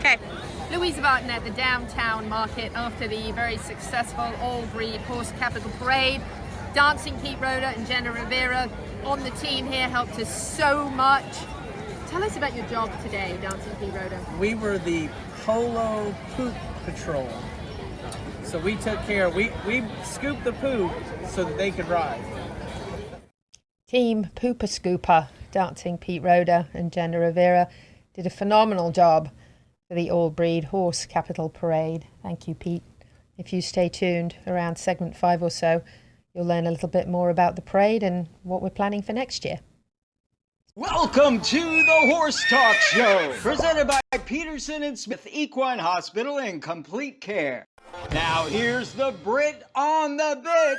Okay. Louisa Barton at the downtown market after the very successful all-breed horse capital parade. Dancing Pete Rhoda and Jenna Rivera on the team here helped us so much. Tell us about your job today, Dancing Pete Rhoda. We were the Polo Poop Patrol. So we took care, we scooped the poop so that they could ride. Team Pooper Scooper, Dancing Pete Rhoda and Jenna Rivera did a phenomenal job for the all-breed horse capital parade. Thank you, Pete. If you stay tuned around segment 5 or so, you'll learn a little bit more about the parade and what we're planning for next year. Welcome to the Horse Talk Show, presented by Peterson and Smith Equine Hospital and Complete Care. Now here's the Brit on the bit,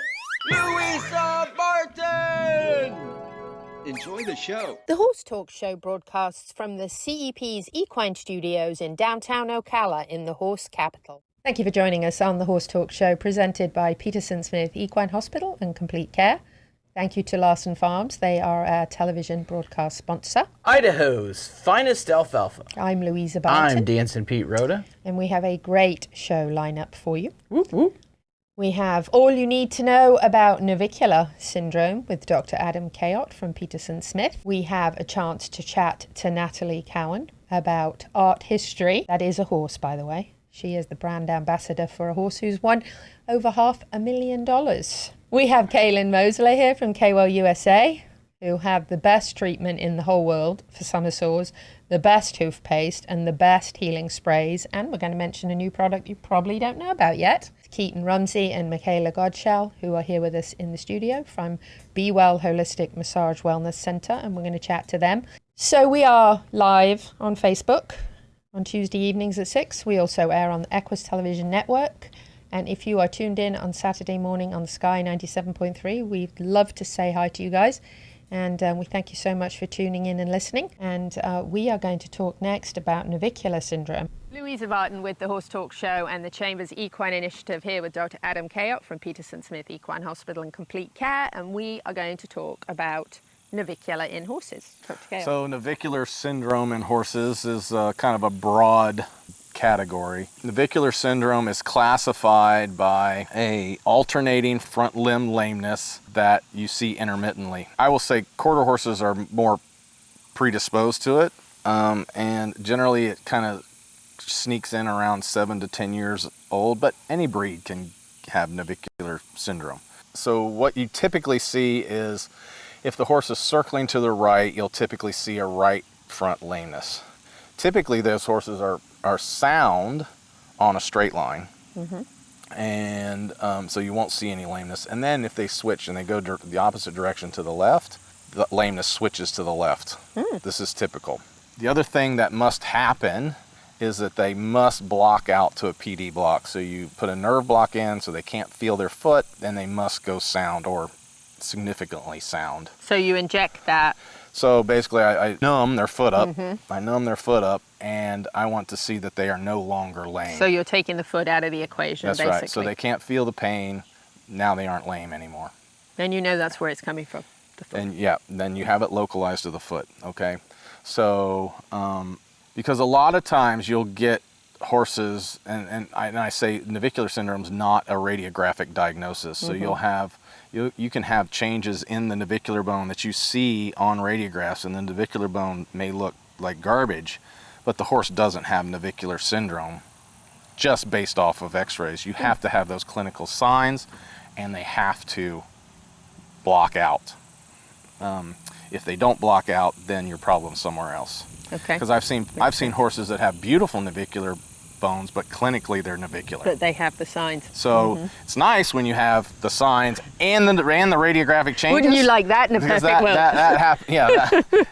Louisa Barton. Enjoy the show. The Horse Talk Show broadcasts from the CEP's Equine Studios in downtown Ocala in the horse capital. Thank you for joining us on the Horse Talk Show, presented by Peterson Smith Equine Hospital and Complete Care. Thank you to Larson Farms. They are our television broadcast sponsor. Idaho's finest alfalfa. I'm Louisa Barton. I'm Dancing Pete Rhoda. And we have a great show lineup for you. Whoop, whoop. We have all you need to know about navicular syndrome with Dr. Adam Kayot from Peterson Smith. We have a chance to chat to Natalie Cowan about art history. That is a horse, by the way. She is the brand ambassador for a horse who's won over $500,000. We have Kaylin Mosley here from Kayot USA, who have the best treatment in the whole world for summer sores, the best hoof paste, and the best healing sprays. And we're going to mention a new product you probably don't know about yet. Keaton Rumsey and Michaela Godshell, who are here with us in the studio from Be Well Holistic Massage Wellness Center, and we're going to chat to them. So we are live on Facebook on Tuesday evenings at 6. We also air on the Equus Television Network. And if you are tuned in on Saturday morning on Sky 97.3, we'd love to say hi to you guys. And we thank you so much for tuning in and listening. And we are going to talk next about navicular syndrome. Louisa Barton with the Horse Talk Show and the Chamber's Equine Initiative here with Dr. Adam Kayot from Peterson Smith Equine Hospital and Complete Care. And we are going to talk about navicular in horses. Dr. Kayot. So navicular syndrome in horses is kind of a broad category. Navicular syndrome is classified by a alternating front limb lameness that you see intermittently. I will say quarter horses are more predisposed to it, and generally it kind of sneaks in around 7 to 10 years old, but any breed can have navicular syndrome. So what you typically see is if the horse is circling to the right, you'll typically see a right front lameness. Typically those horses are sound on a straight line, and so you won't see any lameness. And then if they switch and they go the opposite direction to the left, the lameness switches to the left. This is typical. The other thing that must happen is that they must block out to a PD block. So you put a nerve block in so they can't feel their foot, and they must go sound or significantly sound. So you inject that. So basically I numb their foot up. I numb their foot up, and I want to see that they are no longer lame. So you're taking the foot out of the equation, That's basically. right. So they can't feel the pain. Now they aren't lame anymore. Then you know that's where it's coming from, the foot. And yeah, then you have it localized to the foot, okay? So, because a lot of times you'll get horses, and I say navicular syndrome is not a radiographic diagnosis. So you'll have, you can have changes in the navicular bone that you see on radiographs, and the navicular bone may look like garbage, but the horse doesn't have navicular syndrome just based off of x-rays. You have to have those clinical signs, and they have to block out. If they don't block out, then your problem's somewhere else. Okay. Because I've seen horses that have beautiful navicular bones, but clinically they're navicular. But they have the signs. So it's nice when you have the signs and the radiographic changes. Wouldn't you like that in a perfect world?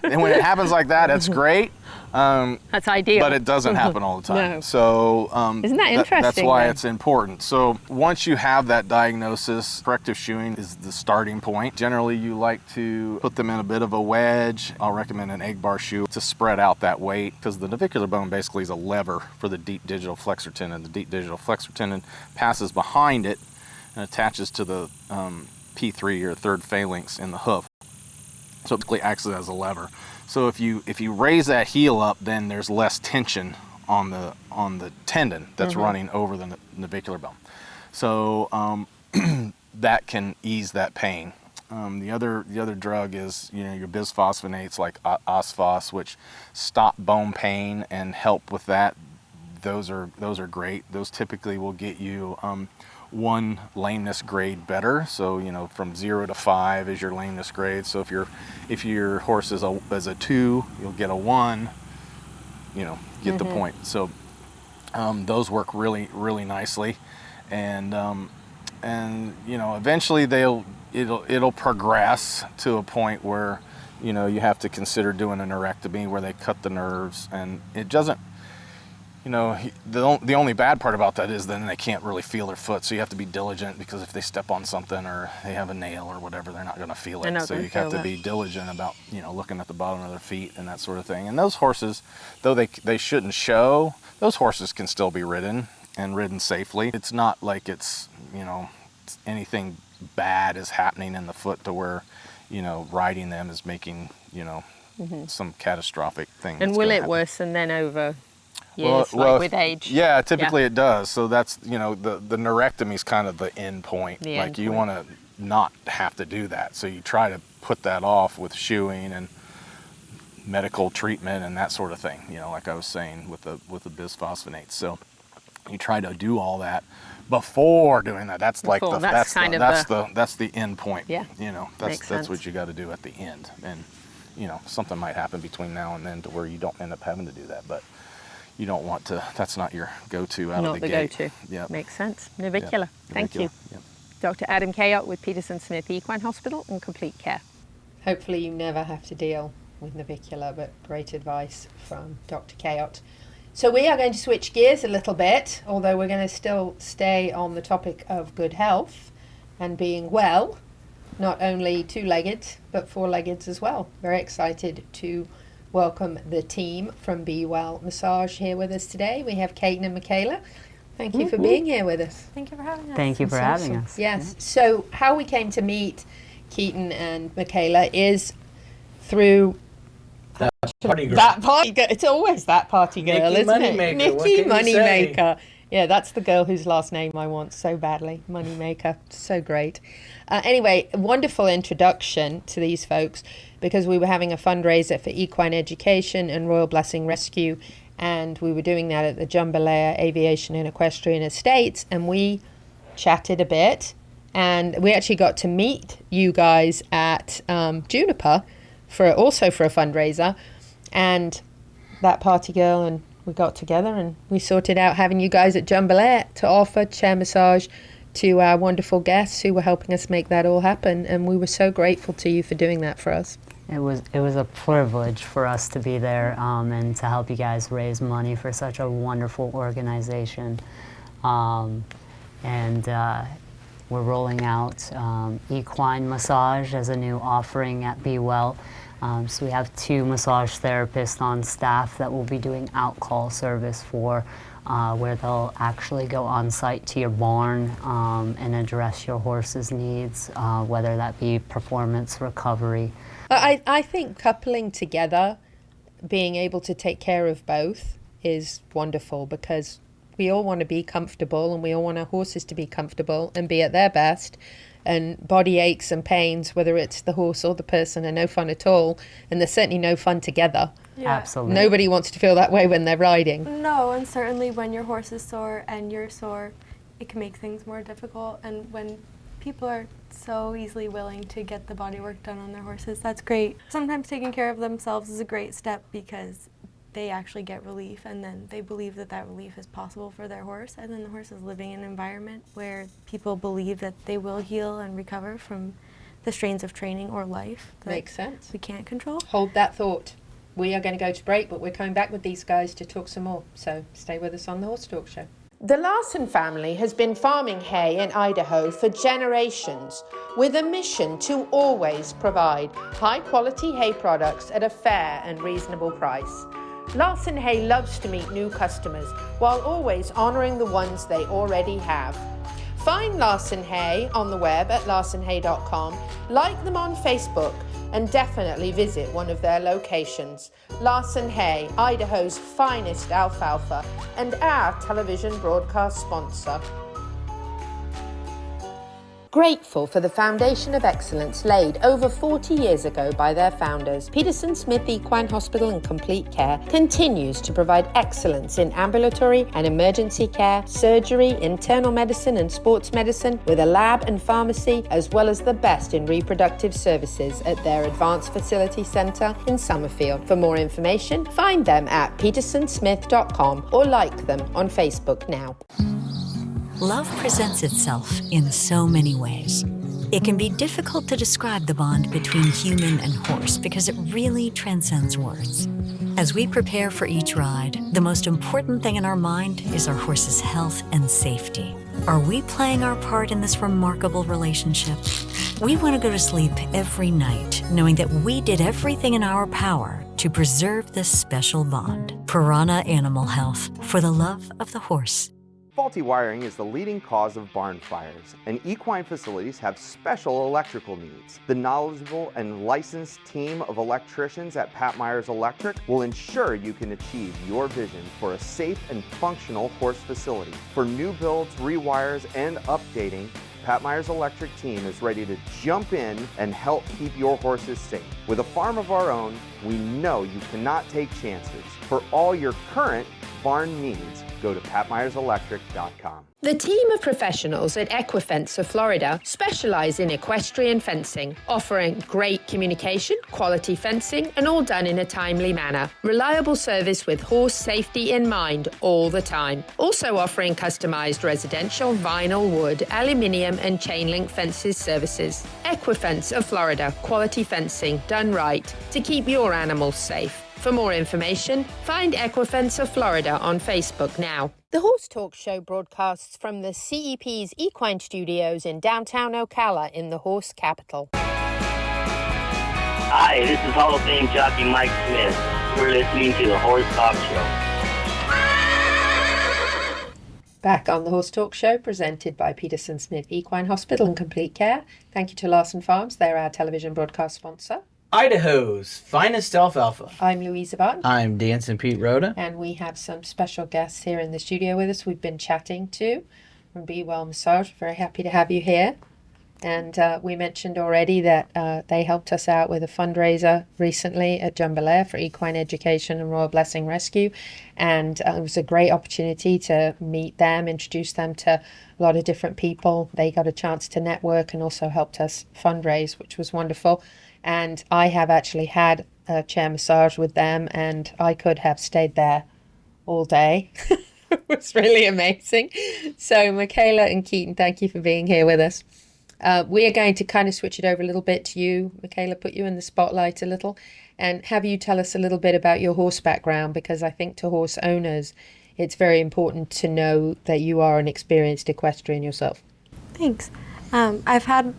And when it happens like that, it's great. That's ideal. But it doesn't happen all the time. No. So isn't that interesting? That's why then? it's important. So once you have that diagnosis, corrective shoeing is the starting point. Generally, you like to put them in a bit of a wedge. I'll recommend an egg bar shoe to spread out that weight, because the navicular bone basically is a lever for the deep digital flexor tendon. The deep digital flexor tendon passes behind it and attaches to the P3 or third phalanx in the hoof. So it basically acts as a lever. So if you raise that heel up, then there's less tension on the tendon that's running over the navicular bone. So that can ease that pain. The other drug is, you know, your bisphosphonates like osphos, which stop bone pain and help with that. Those are great. Those typically will get you one lameness grade better. So, you know, from 0 to 5 is your lameness grade. So if your horse is a 2, you'll get a 1. You know, get the point. So those work really, really nicely, and you know, eventually it'll progress to a point where, you know, you have to consider doing a neurectomy where they cut the nerves, and it doesn't, you know, the only bad part about that is then they can't really feel their foot, so you have to be diligent, because if they step on something or they have a nail or whatever, they're not going to feel it. So you have to be diligent about, you know, looking at the bottom of their feet and that sort of thing. And those horses, though they shouldn't show, those horses can still be ridden and ridden safely. It's not like it's, you know, anything bad is happening in the foot to where, you know, riding them is making, you know, some catastrophic thing. And will it worsen then over years, like with age? Yeah, typically it does. So that's, you know, the neurectomy is kind of the end point. Like you want to not have to do that. So you try to put that off with shoeing and medical treatment and that sort of thing. You know, like I was saying with the bisphosphonates. So you try to do all that before doing that. That's like that's the end point. Yeah. You know, that's what you got to do at the end. And you know, something might happen between now and then to where you don't end up having to do that, but you don't want to. That's not your go-to out of the gate. Not the go-to. Yeah. Makes sense. Navicular. Yep. Thank you. Yep. Dr. Adam Kayot with Peterson Smith Equine Hospital and Complete Care. Hopefully you never have to deal with navicular, but great advice from Dr. Kayot. So we are going to switch gears a little bit, although we're going to still stay on the topic of good health and being well, not only two-legged, but four-legged as well. Very excited to welcome the team from Be Well Massage here with us today. We have Keaton and Michaela. Thank you for being here with us. Thank you for having us. Thank you for having us. Yes. So how we came to meet Keaton and Michaela is through Party girl. that party girl. It's always that party girl, Nikki isn't it? Moneymaker. What Nikki can you say? Moneymaker. Yeah, that's the girl whose last name I want so badly. Moneymaker. So great. Anyway, wonderful introduction to these folks, because we were having a fundraiser for equine education and Royal Blessing Rescue, and we were doing that at the Jambalaya Aviation and Equestrian Estates, and we chatted a bit, and we actually got to meet you guys at Juniper also for a fundraiser, and that party girl and we got together and we sorted out having you guys at Jambalaya to offer chair massage to our wonderful guests who were helping us make that all happen, and we were so grateful to you for doing that for us. It was a privilege for us to be there and to help you guys raise money for such a wonderful organization. We're rolling out equine massage as a new offering at Be Well. So we have 2 massage therapists on staff that will be doing out-call service for where they'll actually go on site to your barn and address your horse's needs, whether that be performance, recovery. I think coupling together, being able to take care of both is wonderful, because we all want to be comfortable and we all want our horses to be comfortable and be at their best. And body aches and pains, whether it's the horse or the person, are no fun at all. And they're certainly no fun together. Yeah. Absolutely. Nobody wants to feel that way when they're riding. No, and certainly when your horse is sore and you're sore, it can make things more difficult. And when people are so easily willing to get the body work done on their horses, that's great. Sometimes taking care of themselves is a great step, because they actually get relief, and then they believe that that relief is possible for their horse, and then the horse is living in an environment where people believe that they will heal and recover from the strains of training or life that Makes sense. we can't control. Hold that thought. We are going to go to break, but we're coming back with these guys to talk some more. So stay with us on the Horse Talk Show. The Larson family has been farming hay in Idaho for generations, with a mission to always provide high-quality hay products at a fair and reasonable price. Larson Hay loves to meet new customers while always honouring the ones they already have. Find Larson Hay on the web at larsonhay.com, like them on Facebook, and definitely visit one of their locations. Larson Hay, Idaho's finest alfalfa, and our television broadcast sponsor. Grateful for the foundation of excellence laid over 40 years ago by their founders, Peterson Smith Equine Hospital and Complete Care continues to provide excellence in ambulatory and emergency care, surgery, internal medicine and sports medicine, with a lab and pharmacy, as well as the best in reproductive services at their Advanced Facility Centre in Summerfield. For more information, find them at petersonsmith.com or like them on Facebook now. Love presents itself in so many ways. It can be difficult to describe the bond between human and horse because it really transcends words. As we prepare for each ride, the most important thing in our mind is our horse's health and safety. Are we playing our part in this remarkable relationship? We want to go to sleep every night knowing that we did everything in our power to preserve this special bond. Piranha Animal Health, for the love of the horse. Faulty wiring is the leading cause of barn fires, and equine facilities have special electrical needs. The knowledgeable and licensed team of electricians at Pat Myers Electric will ensure you can achieve your vision for a safe and functional horse facility. For new builds, rewires, and updating, Pat Myers Electric team is ready to jump in and help keep your horses safe. With a farm of our own, we know you cannot take chances. For all your current barn needs, go to patmyerselectric.com. The team of professionals at Equifence of Florida specialize in equestrian fencing, offering great communication, quality fencing, and all done in a timely manner. Reliable service with horse safety in mind all the time. Also offering customized residential, vinyl, wood, aluminium, and chain link fences services. Equifence of Florida, quality fencing done right to keep your animals safe. For more information, find Equifence of Florida on Facebook now. The Horse Talk Show broadcasts from the CEP's Equine Studios in downtown Ocala in the horse capital. Hi, this is Hall of Fame jockey Mike Smith. We're listening to the Horse Talk Show. Back on the Horse Talk Show, presented by Peterson Smith Equine Hospital and Complete Care. Thank you to Larson Farms, they're our television broadcast sponsor. Idaho's finest alfalfa. I'm Louisa Barton. I'm Dancing Pete Rhoda. And we have some special guests here in the studio with us. We've been chatting to from Be Well Massage. Very happy to have you here. And we mentioned already that they helped us out with a fundraiser recently at Jambalaya for equine education and Royal Blessing Rescue. And it was a great opportunity to meet them, introduce them to a lot of different people. They got a chance to network and also helped us fundraise, which was wonderful. And I have actually had a chair massage with them, and I could have stayed there all day. It was really amazing. So Michaela and Keaton, thank you for being here with us. We are going to kind of switch it over a little bit to you, Michaela, put you in the spotlight a little, and have you tell us a little bit about your horse background, because I think to horse owners, it's very important to know that you are an experienced equestrian yourself. Thanks. I've had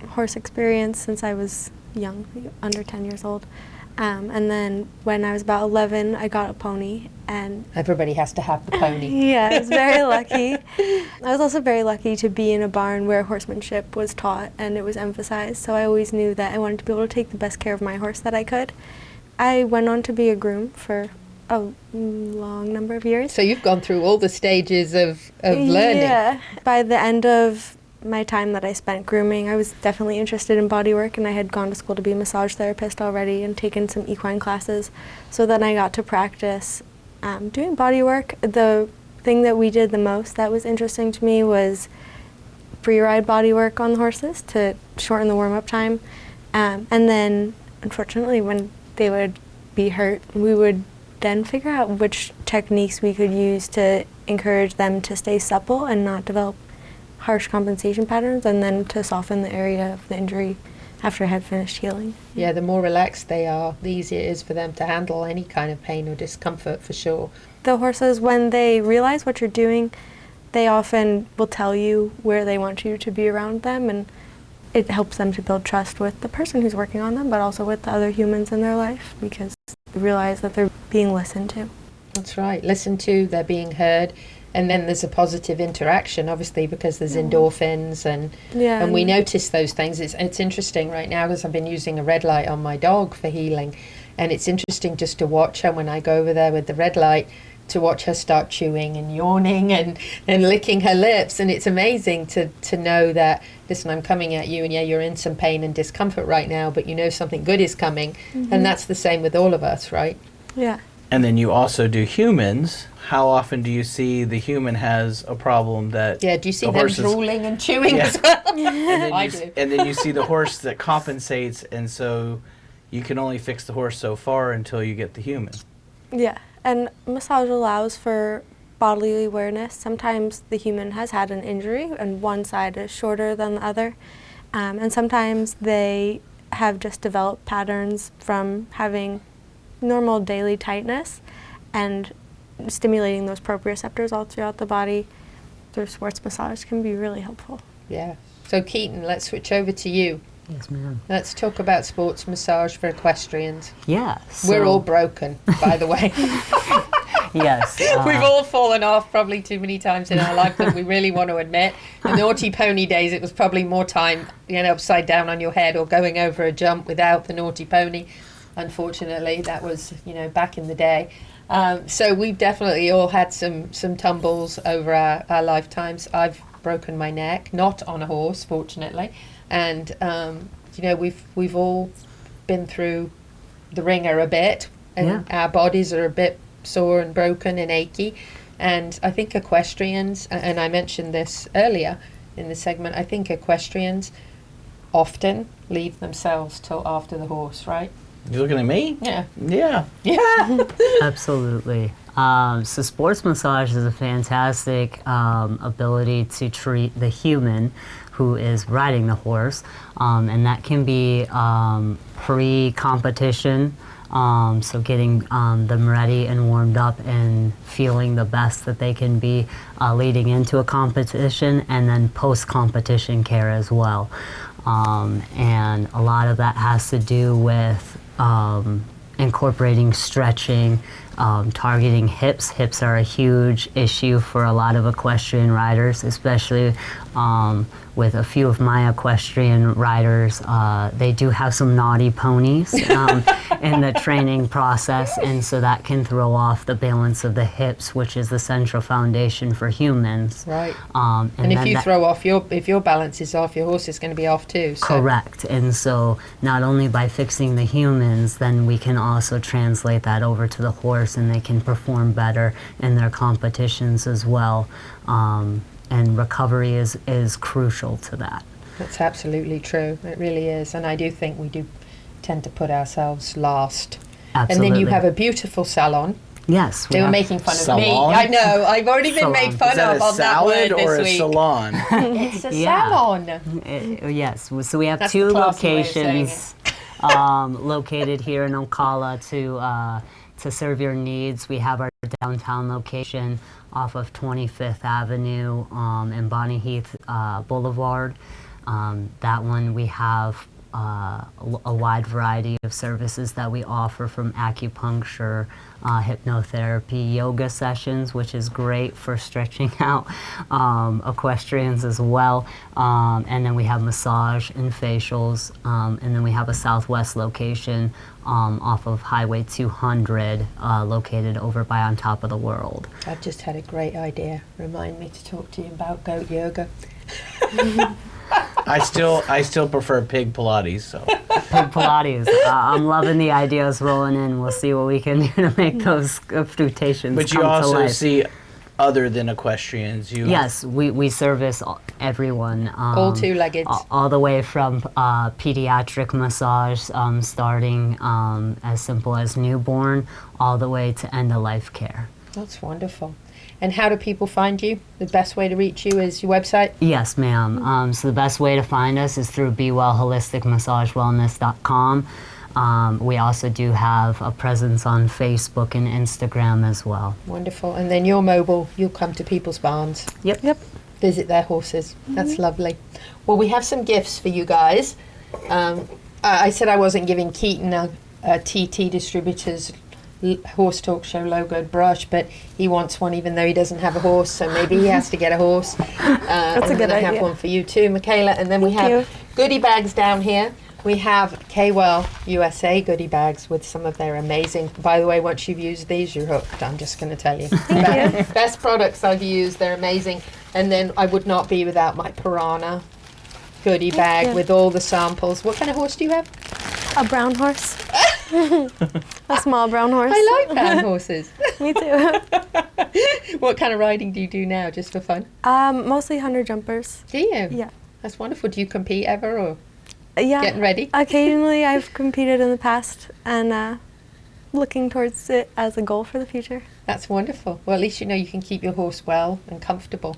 horse experience since I was young, under 10 years old. And then when I was about 11, I got a pony. And everybody has to have the pony. Yeah, I was very lucky. I was also very lucky to be in a barn where horsemanship was taught and it was emphasized. So I always knew that I wanted to be able to take the best care of my horse that I could. I went on to be a groom for a long number of years. So you've gone through all the stages of learning. Yeah. By the end of my time that I spent grooming, I was definitely interested in bodywork, and I had gone to school to be a massage therapist already and taken some equine classes. So then I got to practice doing bodywork. The thing that we did the most that was interesting to me was free ride bodywork on the horses to shorten the warm-up time. And then, unfortunately, when they would be hurt, we would then figure out which techniques we could use to encourage them to stay supple and not develop harsh compensation patterns, and then to soften the area of the injury after I had finished healing. Yeah, the more relaxed they are, the easier it is for them to handle any kind of pain or discomfort, for sure. The horses, when they realize what you're doing, they often will tell you where they want you to be around them, and it helps them to build trust with the person who's working on them, but also with the other humans in their life, because they realize that they're being listened to. That's right. Listened to, they're being heard. And then there's a positive interaction, obviously, because there's endorphins and we notice those things. It's interesting right now because I've been using a red light on my dog for healing. And it's interesting just to watch her when I go over there with the red light, to watch her start chewing and yawning and licking her lips. And it's amazing to know that, listen, I'm coming at you and yeah, you're in some pain and discomfort right now, but you know something good is coming. And that's the same with all of us, right? Yeah. And then you also do humans. How often do you see the human has a problem that do you see the them horses, drooling and chewing as well? I do. And then you see the horse that compensates, and so you can only fix the horse so far until you get the human. Yeah, and massage allows for bodily awareness. Sometimes the human has had an injury and one side is shorter than the other. And sometimes they have just developed patterns from having normal daily tightness, and stimulating those proprioceptors all throughout the body through sports massage can be really helpful. Yeah. So Keaton, let's switch over to you. Yes, ma'am. Let's talk about sports massage for equestrians. Yeah. We're all broken, by the way. Yes. We've all fallen off probably too many times in our life than we really want to admit. The naughty pony days, it was probably more time, upside down on your head or going over a jump without the naughty pony. Unfortunately, that was, back in the day. So we've definitely all had some tumbles over our lifetimes. I've broken my neck, not on a horse, fortunately. And, we've all been through the ringer a bit, and our bodies are a bit sore and broken and achy. And I think equestrians, and I mentioned this earlier in the segment, I think equestrians often leave themselves till after the horse, right? You looking at me? Yeah. Yeah. Yeah. Absolutely. So sports massage is a fantastic ability to treat the human who is riding the horse, and that can be pre-competition, so getting them ready and warmed up and feeling the best that they can be leading into a competition, and then post-competition care as well. And a lot of that has to do with incorporating stretching, targeting hips. Hips are a huge issue for a lot of equestrian riders, especially with a few of my equestrian riders. They do have some naughty ponies in the training process, and so that can throw off the balance of the hips, which is the central foundation for humans. Right. And if you throw off if your balance is off, your horse is going to be off too. So. Correct. And so not only by fixing the humans, then we can also translate that over to the horse, and they can perform better in their competitions as well. And recovery is crucial to that. That's absolutely true. It really is. And I do think we do tend to put ourselves last. Absolutely. And then you have a beautiful salon. Yes. They were making fun salon? of me. I know. I've already been made fun of on that word or this week. a salon? It's a salon. Yes. So we have That's two the classy way of saying locations located here in Ocala to serve your needs. We have our downtown location off of 25th Avenue and Bonnie Heath Boulevard. That one we have a wide variety of services that we offer, from acupuncture, hypnotherapy, yoga sessions, which is great for stretching out equestrians as well. And then we have massage and facials. And then we have a Southwest location off of Highway 200 located over by On Top of the World. I've just had a great idea. Remind me to talk to you about goat yoga. I still prefer pig Pilates. So Pig Pilates. I'm loving the ideas rolling in. We'll see what we can do to make those flutations But you come to also life. see other than equestrians. Yes, we service everyone. All two-legged. All the way from pediatric massage, starting as simple as newborn, all the way to end-of-life care. That's wonderful. And how do people find you? The best way to reach you is your website? Yes, ma'am. So the best way to find us is through BeWellHolisticMassageWellness.com. We also do have a presence on Facebook and Instagram as well. Wonderful. And then you're mobile. You'll come to people's barns. Yep. Visit their horses. That's lovely. Well, we have some gifts for you guys. I said I wasn't giving Keaton a TT Distributors Horse Talk Show logoed brush, but he wants one even though he doesn't have a horse, so maybe he has to get a horse. That's a good I idea. have one for you too, Michaela. And then we Thank have you. goodie bags down here. We have Kayot USA goodie bags with some of their amazing, by the way, once you've used these, you're hooked, I'm just going to tell you. Best products I've used, they're amazing. And then I would not be without my Piranha goodie bag you. with all the samples. What kind of horse do you have? A brown horse. A small brown horse. I like brown horses. Me too. What kind of riding do you do now, just for fun? Mostly hunter jumpers. Do you? Yeah. That's wonderful. Do you compete ever, or Yeah. getting ready? Occasionally I've competed in the past and looking towards it as a goal for the future. That's wonderful. Well, at least you know you can keep your horse well and comfortable.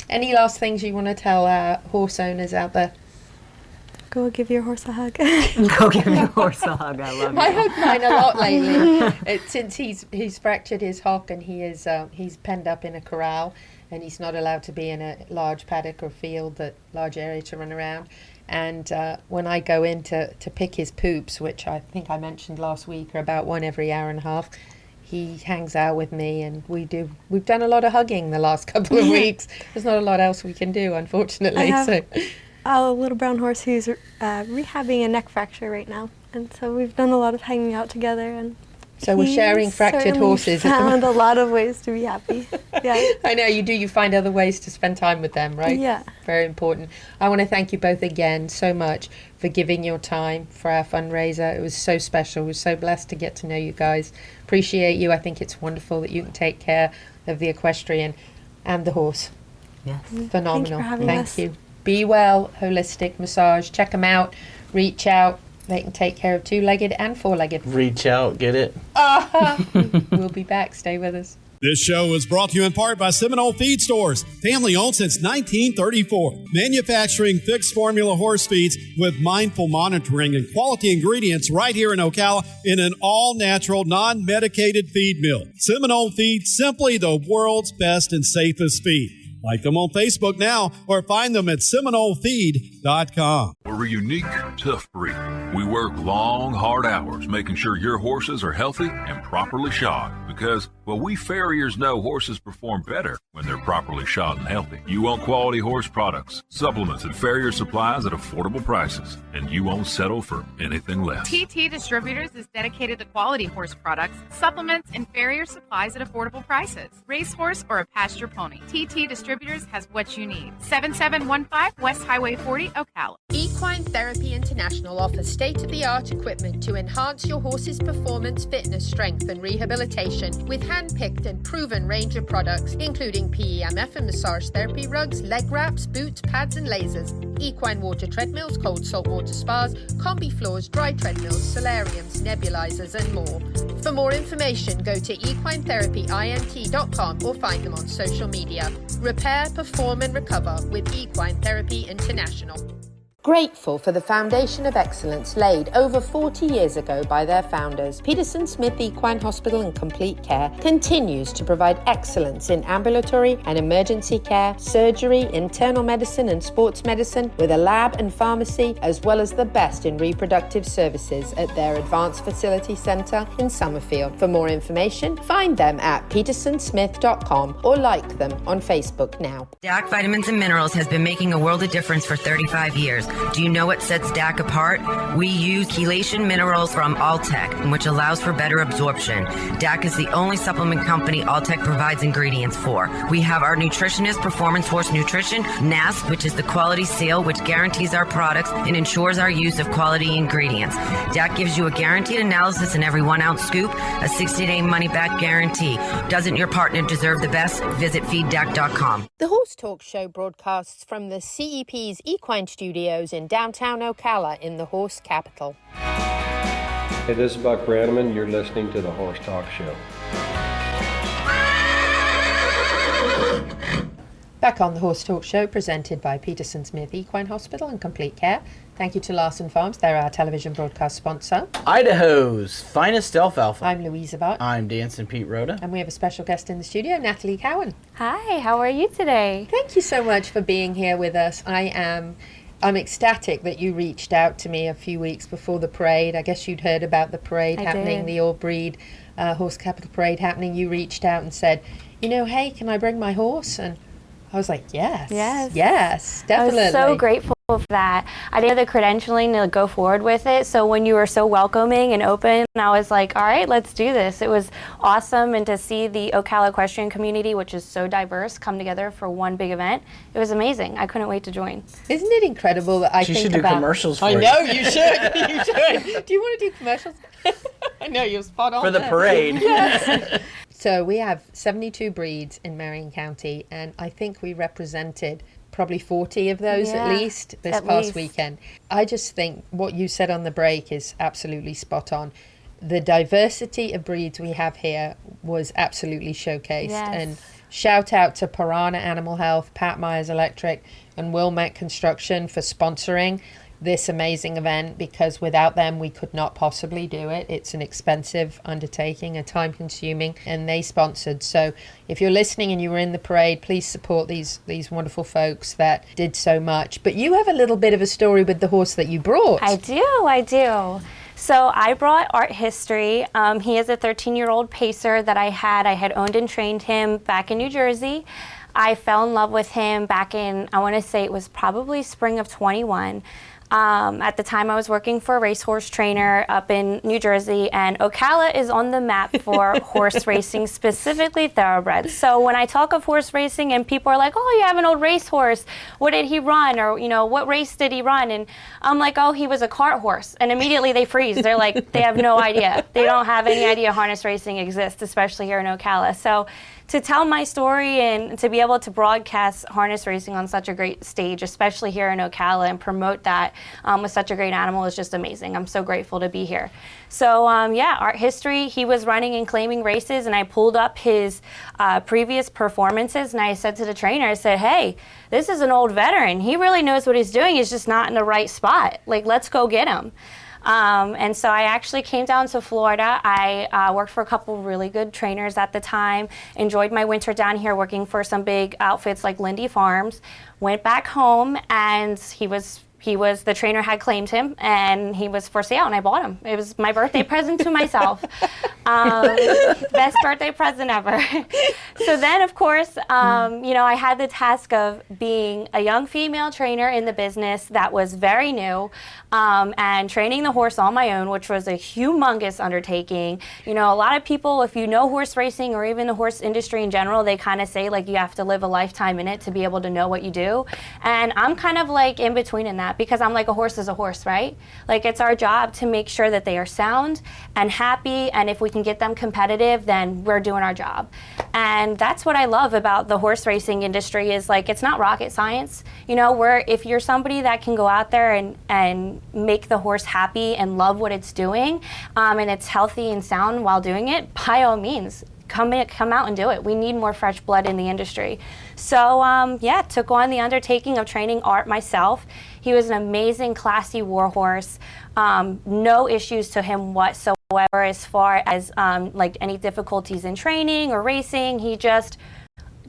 Any last things you want to tell horse owners out there? Go give your horse a hug. Go give your horse a hug. I love I you. hug mine a lot lately. Since he's fractured his hock and he's penned up in a corral and he's not allowed to be in a large paddock or field, large area to run around. And when I go in to pick his poops, which I think I mentioned last week are about one every hour and a half, he hangs out with me and we've done a lot of hugging the last couple of weeks. There's not a lot else we can do, unfortunately. I have So a little brown horse who's rehabbing a neck fracture right now. And so we've done a lot of hanging out together. And So we're sharing fractured certainly horses at the found a lot of ways to be happy. Yeah. I know you do. You find other ways to spend time with them, right? Yeah. Very important. I want to thank you both again so much for giving your time for our fundraiser. It was so special. We're so blessed to get to know you guys. Appreciate you. I think it's wonderful that you can take care of the equestrian and the horse. Yes. Phenomenal. Thank you for having us. you. Be Well Holistic Massage. Check them out. Reach out. They can take care of two-legged and four-legged. Reach out, get it. We'll be back. Stay with us. This show is brought to you in part by Seminole Feed Stores, family owned since 1934. Manufacturing fixed formula horse feeds with mindful monitoring and quality ingredients right here in Ocala in an all-natural, non-medicated feed mill. Seminole Feed, simply the world's best and safest feed. Like them on Facebook now or find them at SeminoleFeed.com. We're a unique, tough breed. We work long, hard hours making sure your horses are healthy and properly shod because, well, we farriers know horses perform better when they're properly shod and healthy. You want quality horse products, supplements, and farrier supplies at affordable prices, and you won't settle for anything less. TT Distributors is dedicated to quality horse products, supplements, and farrier supplies at affordable prices. Racehorse or a pasture pony, TT Distributors has what you need. 7715 West Highway 40, Ocala. Equine Therapy International offers state-of-the-art equipment to enhance your horse's performance, fitness, strength, and rehabilitation with hand-picked and proven range of products, including PEMF and massage therapy rugs, leg wraps, boots, pads, and lasers, equine water treadmills, cold saltwater spas, combi floors, dry treadmills, solariums, nebulizers, and more. For more information, go to equinetherapyint.com or find them on social media. Repair, perform, and recover with Equine Therapy International. Grateful for the foundation of excellence laid over 40 years ago by their founders, Peterson Smith Equine Hospital and Complete Care continues to provide excellence in ambulatory and emergency care, surgery, internal medicine and sports medicine with a lab and pharmacy, as well as the best in reproductive services at their Advanced Facility Center in Summerfield. For more information, find them at petersonsmith.com or like them on Facebook now. DAC Vitamins and Minerals has been making a world of difference for 35 years. Do you know what sets DAC apart? We use chelation minerals from Alltech, which allows for better absorption. DAC is the only supplement company Alltech provides ingredients for. We have our nutritionist, Performance Horse Nutrition, NASP, which is the quality seal, which guarantees our products and ensures our use of quality ingredients. DAC gives you a guaranteed analysis in every 1 ounce scoop, a 60-day money-back guarantee. Doesn't your partner deserve the best? Visit feeddac.com. The Horse Talk Show broadcasts from the CEP's Equine Studios in downtown Ocala in the horse capital. Hey, this is Buck Brannaman. You're listening to the Horse Talk Show. Back on the Horse Talk Show, presented by Peterson Smith Equine Hospital and Complete Care. Thank you to Larson Farms. They're our television broadcast sponsor. Idaho's finest alfalfa. I'm Louisa Barton. I'm Dancing Pete Rhoda. And we have a special guest in the studio, Natalie Cowan. Hi, how are you today? Thank you so much for being here with us. I am I'm ecstatic that you reached out to me a few weeks before the parade. I guess you'd heard about the parade happening, the All Breed Horse Capital Parade happening. You reached out and said, hey, can I bring my horse? And I was like, yes, definitely. I was so grateful for that. I didn't have the credentialing to go forward with it, so when you were so welcoming and open, I was like, all right, let's do this. It was awesome, and to see the Ocala equestrian community, which is so diverse, come together for one big event, it was amazing. I couldn't wait to join. Isn't it incredible that She should do commercials for I you. know, you should. You should. Do you want to do commercials? I know, you're spot on. For the parade. Yes. So we have 72 breeds in Marion County, and I think we represented probably 40 of those at least this past weekend. I just think what you said on the break is absolutely spot on. The diversity of breeds we have here was absolutely showcased. And shout out to Piranha Animal Health, Pat Myers Electric, and Wilmette Construction for sponsoring this amazing event, because without them we could not possibly do it. It's an expensive undertaking, a time consuming, and they sponsored. So if you're listening and you were in the parade, please support these wonderful folks that did so much. But you have a little bit of a story with the horse that you brought. I do. So I brought Art History. He is a 13-year-old pacer that I had owned and trained him back in New Jersey. I fell in love with him back in, I want to say it was probably spring of 21. At the time I was working for a racehorse trainer up in New Jersey, and Ocala is on the map for horse racing, specifically thoroughbreds. So when I talk of horse racing and people are like, oh, you have an old racehorse, what did he run? Or, what race did he run? And I'm like, oh, he was a cart horse. And immediately they freeze. They're like, they have no idea. They don't have any idea harness racing exists, especially here in Ocala. So to tell my story and to be able to broadcast harness racing on such a great stage, especially here in Ocala, and promote that with such a great animal is just amazing. I'm so grateful to be here. So Art History, he was running and claiming races, and I pulled up his previous performances, and I said to the trainer, I said, hey, this is an old veteran. He really knows what he's doing. He's just not in the right spot. Like, let's go get him. And so I actually came down to Florida. I worked for a couple really good trainers at the time, enjoyed my winter down here working for some big outfits like Lindy Farms, went back home, and the trainer had claimed him, and he was for sale, and I bought him. It was my birthday present to myself. Best birthday present ever. So then, of course, I had the task of being a young female trainer in the business that was very new, and training the horse on my own, which was a humongous undertaking. A lot of people, if you know horse racing or even the horse industry in general, they kind of say, like, you have to live a lifetime in it to be able to know what you do. And I'm kind of like in between in that, because I'm like, a horse is a horse, right? Like, it's our job to make sure that they are sound and happy, and if we can get them competitive, then we're doing our job. And that's what I love about the horse racing industry is, like, it's not rocket science. If you're somebody that can go out there and make the horse happy and love what it's doing, and it's healthy and sound while doing it, by all means, come out and do it. We need more fresh blood in the industry. So took on the undertaking of training Art myself. He was an amazing, classy war horse. No issues to him whatsoever as far as any difficulties in training or racing. He just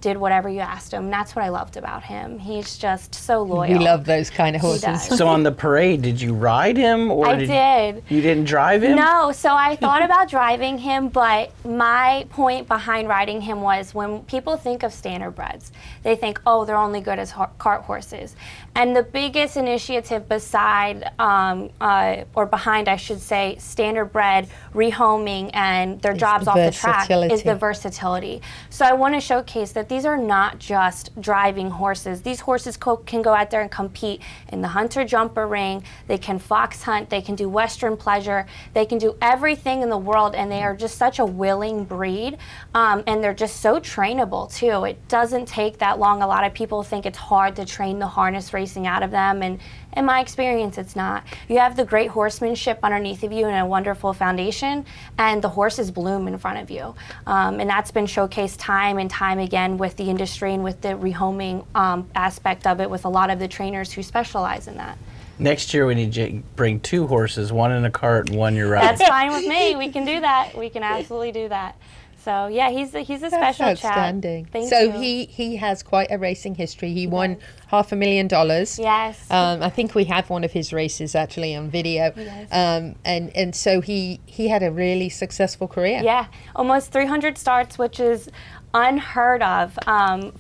did whatever you asked him. That's what I loved about him. He's just so loyal. We love those kind of horses. So on the parade, did you ride him? Or I did. You didn't drive him? No, so I thought about driving him, but my point behind riding him was when people think of standardbreds, they think, oh, they're only good as cart horses. And the biggest initiative behind, I should say, standardbred rehoming and their jobs off the track is the versatility. So I want to showcase that these are not just driving horses. These horses can go out there and compete in the hunter-jumper ring. They can fox hunt. They can do Western pleasure. They can do everything in the world, and they are just such a willing breed, and they're just so trainable, too. It doesn't take that long. A lot of people think it's hard to train the harness racing out of them, and in my experience, it's not. You have the great horsemanship underneath of you and a wonderful foundation, and the horses bloom in front of you. And that's been showcased time and time again with the industry and with the rehoming aspect of it with a lot of the trainers who specialize in that. Next year we need to bring 2 horses, one in a cart and one you're riding. That's fine with me. We can do that. We can absolutely do that. So yeah, he's a That's special chap. outstanding. Thank so you. he has quite a racing history. He won $500,000. Yes. I think we have one of his races actually on video. Yes. And so he had a really successful career. Yeah, almost 300 starts, which is unheard of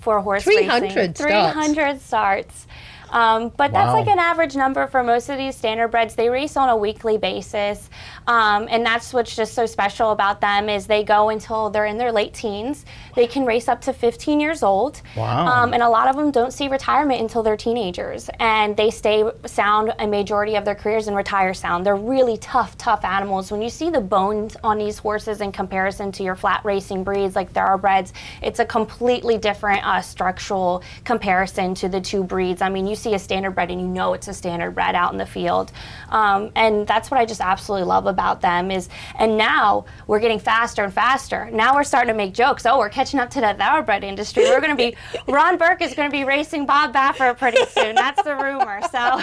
for horse 300 racing. starts. 300 starts. But that's like an average number for most of these standardbreds. They race on a weekly basis, and that's what's just so special about them is they go until they're in their late teens. They can race up to 15 years old. Wow. And a lot of them don't see retirement until they're teenagers, and they stay sound a majority of their careers and retire sound. They're really tough animals. When you see the bones on these horses in comparison to your flat racing breeds like thoroughbreds, it's a completely different structural comparison to the two breeds. I mean, you see a standardbred and you know it's a standardbred out in the field. And that's what I just absolutely love about them is, and now we're getting faster and faster. Now we're starting to make jokes. Oh, we're catching up to the thoroughbred industry. We're going to be, Ron Burke is going to be racing Bob Baffert pretty soon. That's the rumor. So,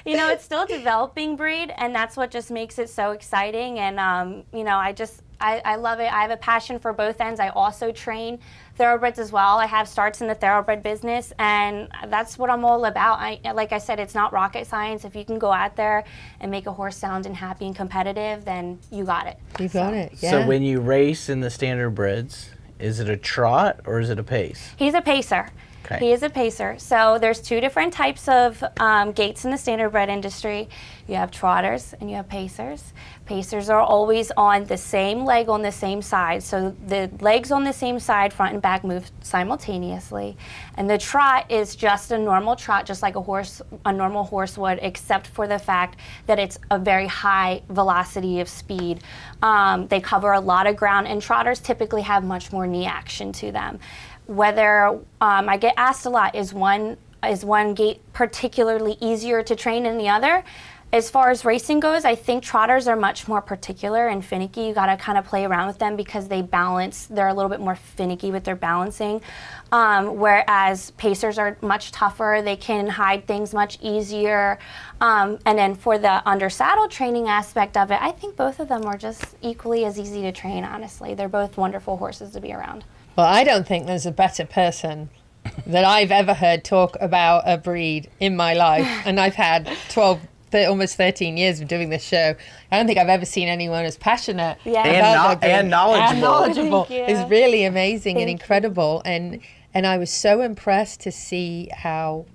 you know, it's still a developing breed, and that's what just makes it so exciting. And, you know, I love it. I have a passion for both ends. I also train thoroughbreds as well. I have starts in the thoroughbred business, and that's what I'm all about. Like I said, it's not rocket science. If you can go out there and make a horse sound and happy and competitive, then you got it. You got it, yeah. So when you race in the standardbreds, is it a trot or is it a pace? He's a pacer. Okay. He is a pacer. So there's two different types of gaits in the standardbred industry. You have trotters and you have pacers. Pacers are always on the same leg on the same side. So the legs on the same side, front and back, move simultaneously. And the trot is just a normal trot, just like a normal horse would, except for the fact that it's a very high velocity of speed. They cover a lot of ground, and trotters typically have much more knee action to them. Whether I get asked a lot, is one gait particularly easier to train than the other? As far as racing goes, I think trotters are much more particular and finicky. You got to kind of play around with them because they balance. They're a little bit more finicky with their balancing, whereas pacers are much tougher. They can hide things much easier. And then for the under saddle training aspect of it, I think both of them are just equally as easy to train, honestly. They're both wonderful horses to be around. Well, I don't think there's a better person that I've ever heard talk about a breed in my life. And I've had almost 13 years of doing this show. I don't think I've ever seen anyone as passionate about and knowledgeable. It's really amazing and incredible. And I was so impressed to see how,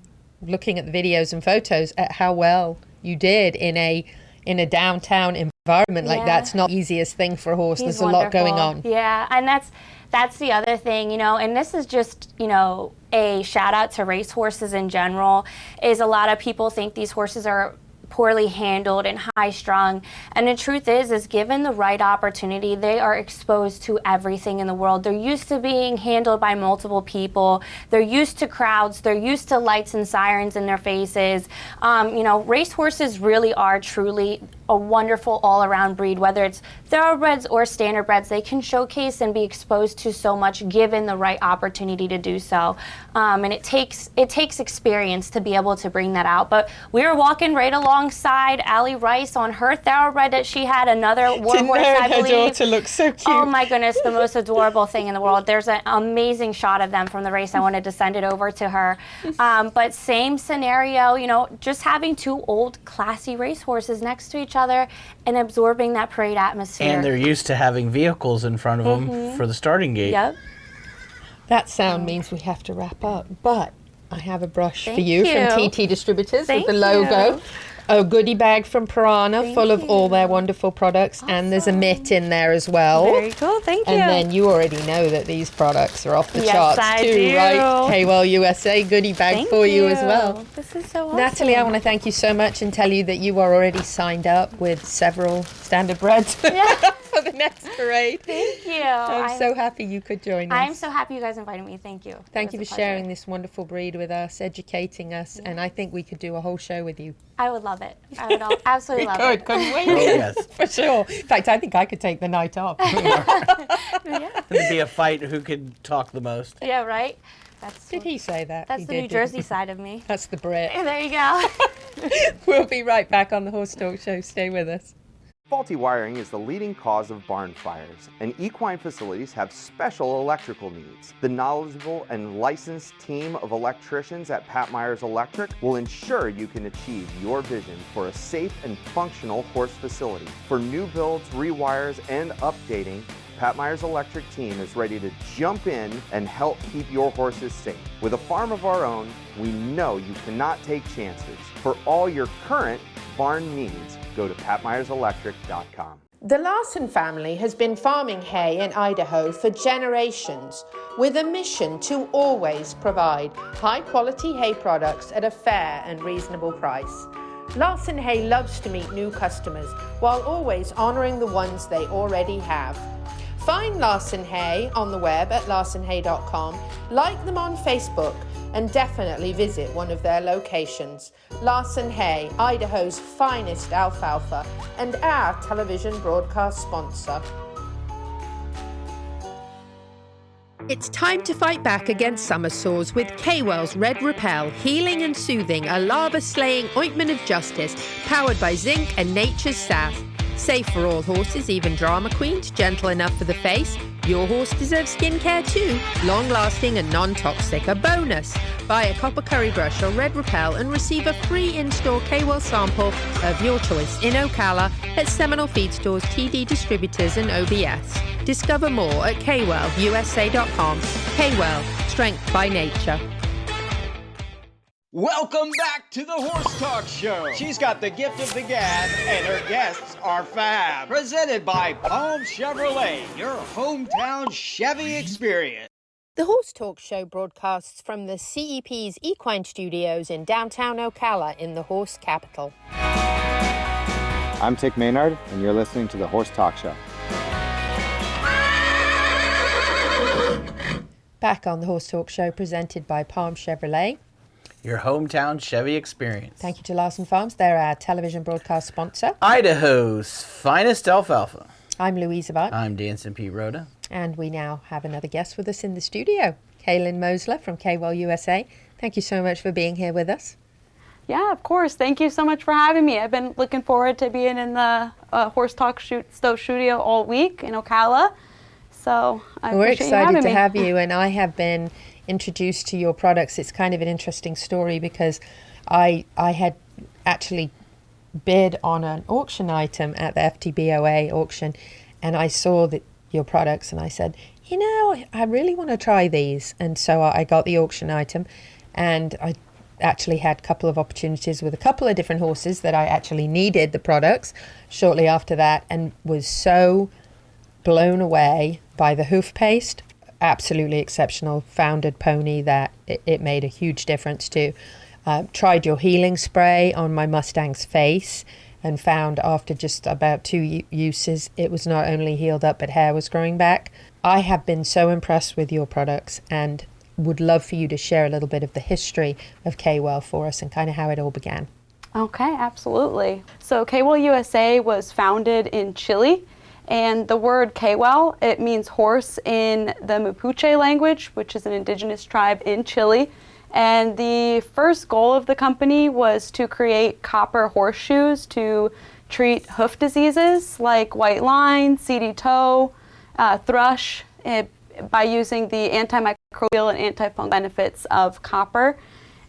looking at the videos and photos, at how well you did in a downtown environment like that. It's not the easiest thing for a horse. There's a lot going on. Yeah, and that's the other thing, you know, and this is just, you know, a shout out to race horses in general, is a lot of people think these horses are poorly handled and high strung, and the truth is given the right opportunity, they are exposed to everything in the world. They're used to being handled by multiple people. They're used to crowds. They're used to lights and sirens in their faces. You know, race horses really are truly a wonderful all-around breed, whether it's thoroughbreds or standardbreds. They can showcase and be exposed to so much given the right opportunity to do so. And it takes experience to be able to bring that out. But we were walking right alongside Allie Rice on her thoroughbred that she had, another war horse, I believe. Her daughter looks so cute. Oh my goodness, the most adorable thing in the world. There's an amazing shot of them from the race. I wanted to send it over to her. But same scenario, you know, just having two old classy race horses next to each other and absorbing that parade atmosphere. And they're used to having vehicles in front of them for the starting gate. Yep. That sound means we have to wrap up, but I have a brush Thank for you from you. TT Distributors Thank with the logo. you. A goodie bag from Piranha full of all their wonderful products, and there's a mitt in there as well. Very cool, thank you. And then you already know that these products are off the Yes, charts I too, do. right? KWell USA goodie bag Thank for you as well. This is so awesome. Natalie, I want to thank you so much and tell you that you are already signed up with several standardbreds for the next parade. Thank you. I'm so happy you could join us. I'm so happy you guys invited me. Thank you. Thank you It for was a pleasure. sharing this wonderful breed with us, educating us, and I think we could do a whole show with you. I would love it. I would absolutely love it. Couldn't wait. Oh, yes. For sure. In fact, I think I could take the night off. There'd be a fight who could talk the most. Yeah, right? Did he say that? That's He the did, New didn't Jersey he? side of me. That's the Brit. There you go. We'll be right back on the Horse Talk Show. Stay with us. Faulty wiring is the leading cause of barn fires, and equine facilities have special electrical needs. The knowledgeable and licensed team of electricians at Pat Myers Electric will ensure you can achieve your vision for a safe and functional horse facility. For new builds, rewires, and updating, Pat Myers Electric team is ready to jump in and help keep your horses safe. With a farm of our own, we know you cannot take chances. For all your current barn needs, go to patmyerselectric.com. The Larson family has been farming hay in Idaho for generations, with a mission to always provide high-quality hay products at a fair and reasonable price. Larson Hay loves to meet new customers while always honoring the ones they already have. Find Larson Hay on the web at larsonhay.com, like them on Facebook, and definitely visit one of their locations. Larson Hay, Idaho's finest alfalfa, and our television broadcast sponsor. It's time to fight back against summer sores with Kaywell's Red Repel, healing and soothing, a lava-slaying ointment of justice, powered by zinc and nature's sass. Safe for all horses, even drama queens, gentle enough for the face. Your horse deserves skincare too, long-lasting and non-toxic. A bonus, buy a copper curry brush or Red Repel and receive a free in-store Kaywell sample of your choice in Ocala at Seminole Feed Stores, TD Distributors and OBS. Discover more at kaywellusa.com. Kaywell, strength by nature. Welcome back to the Horse Talk Show. She's got the gift of the gab, and her guests are fab. Presented by Palm Chevrolet, your hometown Chevy experience. The Horse Talk Show broadcasts from the CEP's Equine Studios in downtown Ocala in the horse capital. I'm Tick Maynard, and you're listening to the Horse Talk Show. Back on the Horse Talk Show, presented by Palm Chevrolet. Your hometown Chevy experience. Thank you to Larson Farms. They're our television broadcast sponsor. Idaho's finest alfalfa. I'm Louisa Barton. I'm Dancing Pete Rhoda. And we now have another guest with us in the studio, Kaylin Mosler from Kaywell USA. Thank you so much for being here with us. Yeah, of course. Thank you so much for having me. I've been looking forward to being in the Horse Talk studio all week in Ocala. So we're excited to have you, and I have been introduced to your products. It's kind of an interesting story because I had actually bid on an auction item at the FTBOA auction, and I saw your products and I said, you know, I really want to try these. And so I got the auction item, and I actually had a couple of opportunities with a couple of different horses that I actually needed the products shortly after that, and was so blown away by the hoof paste. Absolutely exceptional founded pony that it made a huge difference to. Tried your healing spray on my Mustang's face and found after just about 2 uses it was not only healed up but hair was growing back. I have been so impressed with your products and would love for you to share a little bit of the history of Kaywell for us and kind of how it all began. Okay, absolutely. So Kaywell USA was founded in Chile. And the word Kaywell, it means horse in the Mapuche language, which is an indigenous tribe in Chile. And the first goal of the company was to create copper horseshoes to treat hoof diseases like white line, seedy toe, thrush, by using the antimicrobial and antifungal benefits of copper.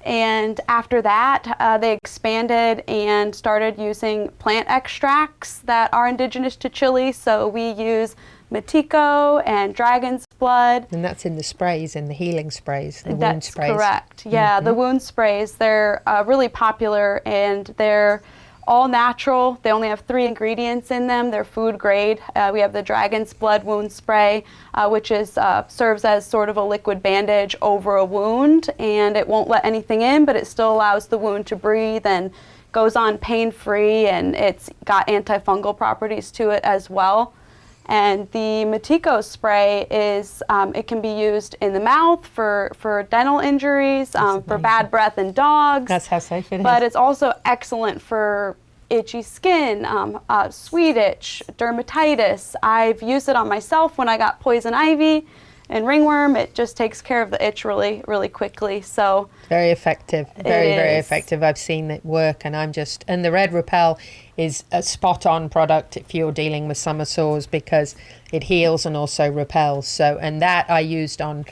And after that, they expanded and started using plant extracts that are indigenous to Chile. So we use matico and dragon's blood. And that's in the sprays, in the healing sprays, the wound sprays. That's correct. Yeah, the wound sprays, they're really popular, and they're all natural. They only have 3 ingredients in them. They're food grade. We have the dragon's blood wound spray, which is serves as sort of a liquid bandage over a wound, and it won't let anything in, but it still allows the wound to breathe and goes on pain-free, and it's got antifungal properties to it as well. And the Matico spray is, it can be used in the mouth for dental injuries, for bad breath in dogs. That's how safe it is. But it's also excellent for itchy skin, sweet itch, dermatitis. I've used it on myself when I got poison ivy, and ringworm. It just takes care of the itch really, really quickly. So very effective, very is. effective. I've seen it work, and and the Red Repel is a spot-on product if you're dealing with summer sores, because it heals and also repels. So, and that I used on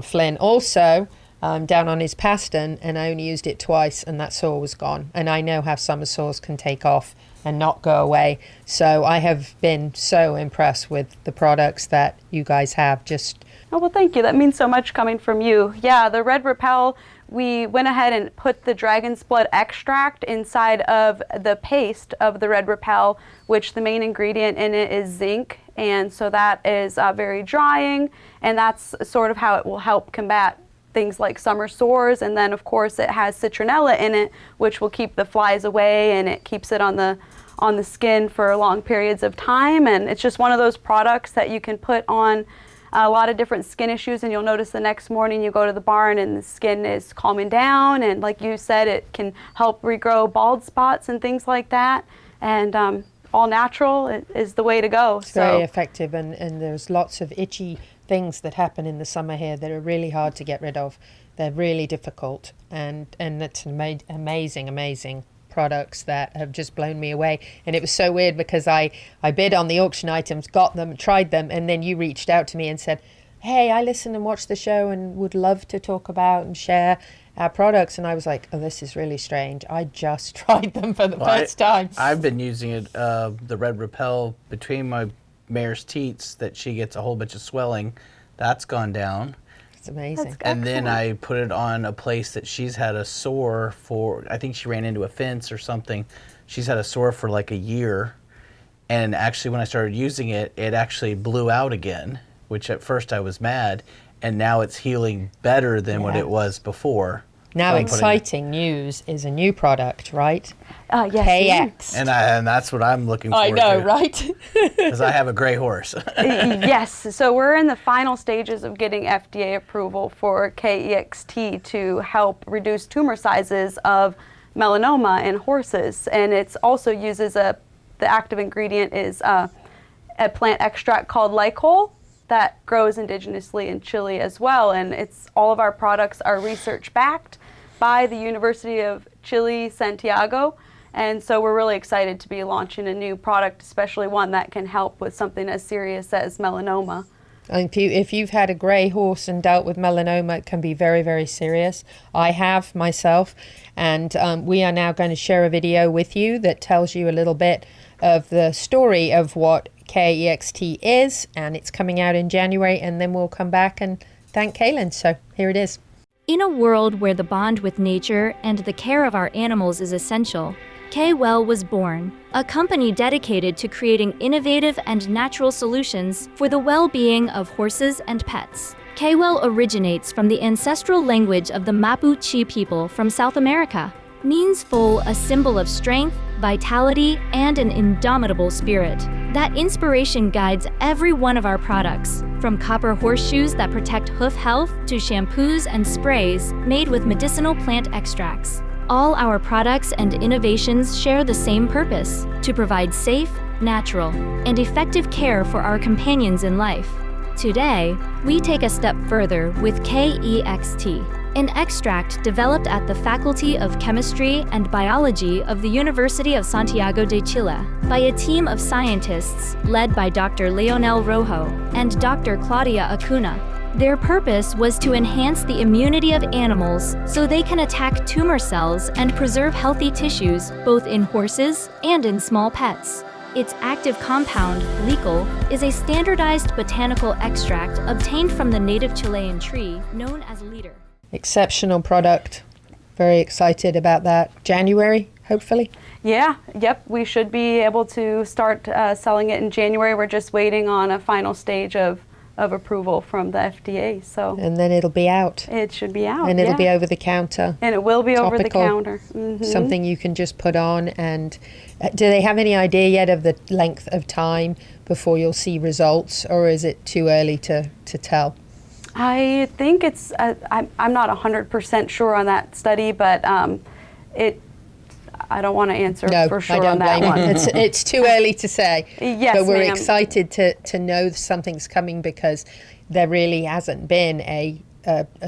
Flynn also. Down on his pastern, and I only used it twice, and that sore was gone. And I know how summer sores can take off and not go away. So I have been so impressed with the products that you guys have. Oh, well, thank you. That means so much coming from you. Yeah, the Red Repel, we went ahead and put the dragon's blood extract inside of the paste of the Red Repel, which the main ingredient in it is zinc. And so that is very drying, and that's sort of how it will help combat things like summer sores. And then of course it has citronella in it, which will keep the flies away, and it keeps it on the skin for long periods of time. And it's just one of those products that you can put on a lot of different skin issues, and you'll notice the next morning you go to the barn and the skin is calming down, and like you said, it can help regrow bald spots and things like that. And all natural is the way to go. It's very effective, and there's lots of itchy things that happen in the summer here that are really hard to get rid of. They're really difficult, and it's amazing products that have just blown me away. And it was so weird because I bid on the auction items, got them, tried them, and then you reached out to me and said, hey, I listen and watch the show and would love to talk about and share our products. And I was like, oh, this is really strange. I just tried them for the first time. I've been using it, the Red Repel, between my mare's teats that she gets a whole bunch of swelling. That's gone down. It's amazing. And then I put it on a place that she's had a sore for, I think she ran into a fence or something. She's had a sore for like a year. And actually when I started using it, it actually blew out again, which at first I was mad. And now it's healing better than what it was before. Now, exciting news is a new product, right? Yes. KX. And that's what I'm looking for. I know, right? Because I have a gray horse. Yes. So we're in the final stages of getting FDA approval for KEXT to help reduce tumor sizes of melanoma in horses. And it also uses the active ingredient is a plant extract called lycol that grows indigenously in Chile as well. And all of our products are research backed by the University of Chile, Santiago. And so we're really excited to be launching a new product, especially one that can help with something as serious as melanoma. And if you've had a grey horse and dealt with melanoma, it can be very, very serious. I have myself, and we are now going to share a video with you that tells you a little bit of the story of what KEXT is, and it's coming out in January, and then we'll come back and thank Kaylin. So here it is. In a world where the bond with nature and the care of our animals is essential, Kayot was born, a company dedicated to creating innovative and natural solutions for the well-being of horses and pets. Kayot originates from the ancestral language of the Mapuche people from South America, means foal a symbol of strength, vitality, and an indomitable spirit. That inspiration guides every one of our products, from copper horseshoes that protect hoof health to shampoos and sprays made with medicinal plant extracts. All our products and innovations share the same purpose: to provide safe, natural, and effective care for our companions in life. Today, we take a step further with KEXT, an extract developed at the Faculty of Chemistry and Biology of the University of Santiago de Chile by a team of scientists led by Dr. Leonel Rojo and Dr. Claudia Acuna. Their purpose was to enhance the immunity of animals so they can attack tumor cells and preserve healthy tissues both in horses and in small pets. Its active compound, lycol, is a standardized botanical extract obtained from the native Chilean tree known as leader. Exceptional product. Very excited about that. January, hopefully? Yep. We should be able to start selling it in January. We're just waiting on a final stage of approval from the FDA. So. And then it'll be out. It should be out. And it'll be over the counter. And it will be Topical, over the counter. Mm-hmm. Something you can just put on. And do they have any idea yet of the length of time before you'll see results, or is it too early to tell? I think it's, I'm not 100% sure on that study, but I don't want to answer for sure on that one. It's too early to say. Yes, but we're ma'am. excited to know something's coming, because there really hasn't been a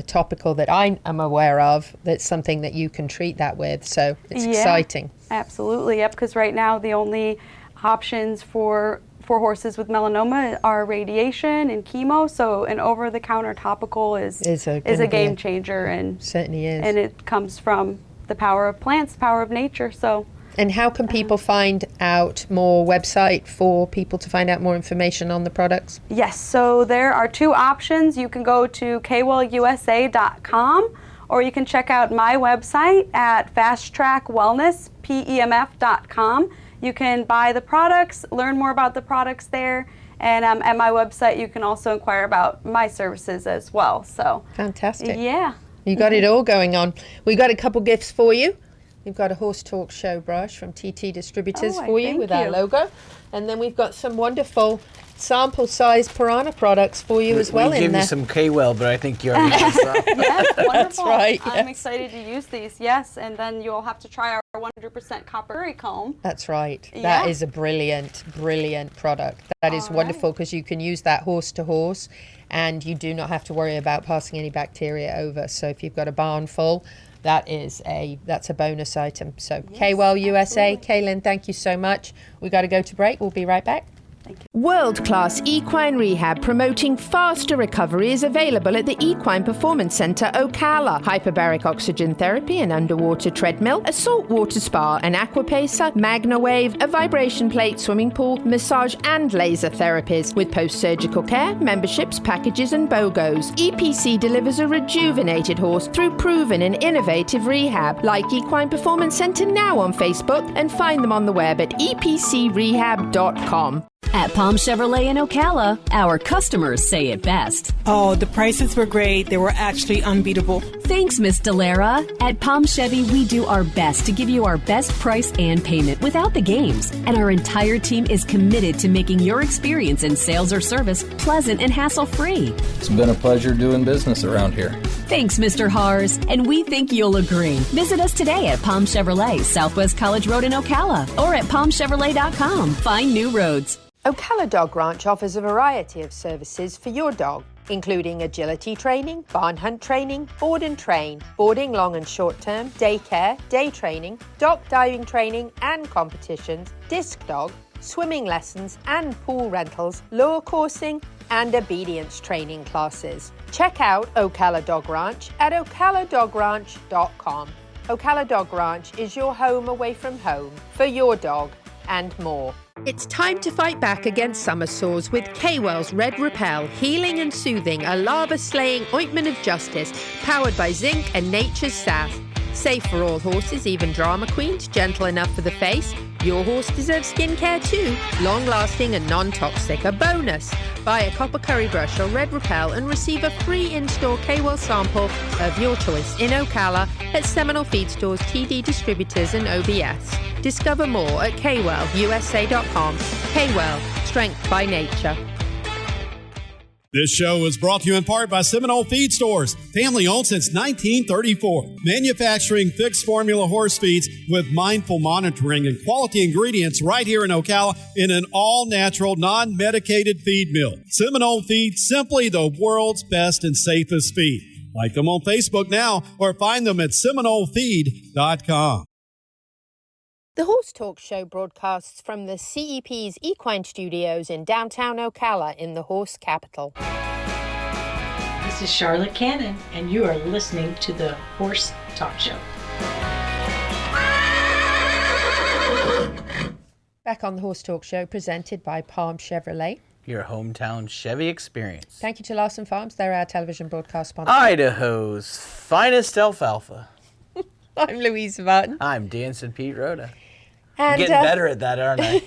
topical that I am aware of that's something that you can treat that with. So it's exciting. Absolutely, yep, because right now the only options for horses with melanoma are radiation and chemo, so an over-the-counter topical is a game changer, and certainly is. And it comes from the power of plants, the power of nature. So. And how can people find out more website for people to find out more information on the products? Yes, so there are two options. You can go to kwellusa.com, or you can check out my website at fasttrackwellnesspemf.com. You can buy the products, learn more about the products there, and at my website you can also inquire about my services as well. So fantastic. Yeah. You got it all going on. We got a couple gifts for you. We've got a Horse Talk show brush from TT Distributors for you with our logo. And then we've got some wonderful sample-sized piranha products for you as well. We give you some K-Well, but I think you already used that. Yes, wonderful. That's right. I'm excited to use these, yes. And then you'll have to try our 100% copper comb. That's right. Yeah. That is a brilliant, brilliant product. That is wonderful because you can use that horse to horse and you do not have to worry about passing any bacteria over. So if you've got a barn full, that's a bonus item. So Yes, K-Well USA, absolutely. Kaylin, thank you so much. We got to go to break. We'll be right back. World-class equine rehab promoting faster recovery is available at the Equine Performance Centre Ocala. Hyperbaric oxygen therapy, an underwater treadmill, a saltwater spa, an aquapacer, MagnaWave, a vibration plate, swimming pool, massage and laser therapies. With post-surgical care, memberships, packages and BOGOs, EPC delivers a rejuvenated horse through proven and innovative rehab. Like Equine Performance Centre now on Facebook and find them on the web at epcrehab.com. At Palm Chevrolet in Ocala, our customers say it best. Oh, the prices were great. They were actually unbeatable. Thanks, Miss Delara. At Palm Chevy, we do our best to give you our best price and payment without the games. And our entire team is committed to making your experience in sales or service pleasant and hassle-free. It's been a pleasure doing business around here. Thanks, Mr. Hars, and we think you'll agree. Visit us today at Palm Chevrolet, Southwest College Road in Ocala, or at palmchevrolet.com. Find new roads. Ocala Dog Ranch offers a variety of services for your dog, including agility training, barn hunt training, board and train, boarding long and short term, daycare, day training, dock diving training and competitions, disc dog, swimming lessons and pool rentals, lure coursing and obedience training classes. Check out Ocala Dog Ranch at ocaladogranch.com. Ocala Dog Ranch is your home away from home for your dog and more. It's time to fight back against summer sores with K-Well's Red Repel, healing and soothing, a lava-slaying ointment of justice, powered by zinc and nature's sass. Safe for all horses, even drama queens, gentle enough for the face. Your horse deserves skincare too, long-lasting and non-toxic. A bonus, buy a copper curry brush or Red Repel and receive a free in-store K-Well sample of your choice in Ocala at Seminole Feed Stores, TD Distributors and OBS. Discover more at kwellusa.com. K-Well, strength by nature. This show is brought to you in part by Seminole Feed Stores, family owned since 1934. Manufacturing fixed formula horse feeds with mindful monitoring and quality ingredients right here in Ocala in an all-natural, non-medicated feed mill. Seminole Feed, simply the world's best and safest feed. Like them on Facebook now or find them at seminolefeed.com. The Horse Talk Show broadcasts from the CEP's Equine Studios in downtown Ocala in the horse capital. This is Charlotte Cannon, and you are listening to the Horse Talk Show. Back on the Horse Talk Show, presented by Palm Chevrolet. Your hometown Chevy experience. Thank you to Larson Farms. They're our television broadcast sponsor. Idaho's finest alfalfa. I'm Louisa Barton. I'm Dancing Pete Rhoda. And, I'm getting better at that, aren't I?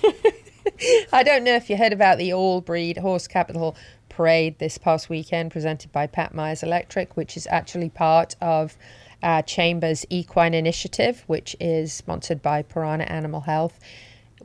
I don't know if you heard about the all-breed horse capital parade this past weekend presented by Pat Myers Electric, which is actually part of our Chamber's Equine Initiative, which is sponsored by Piranha Animal Health.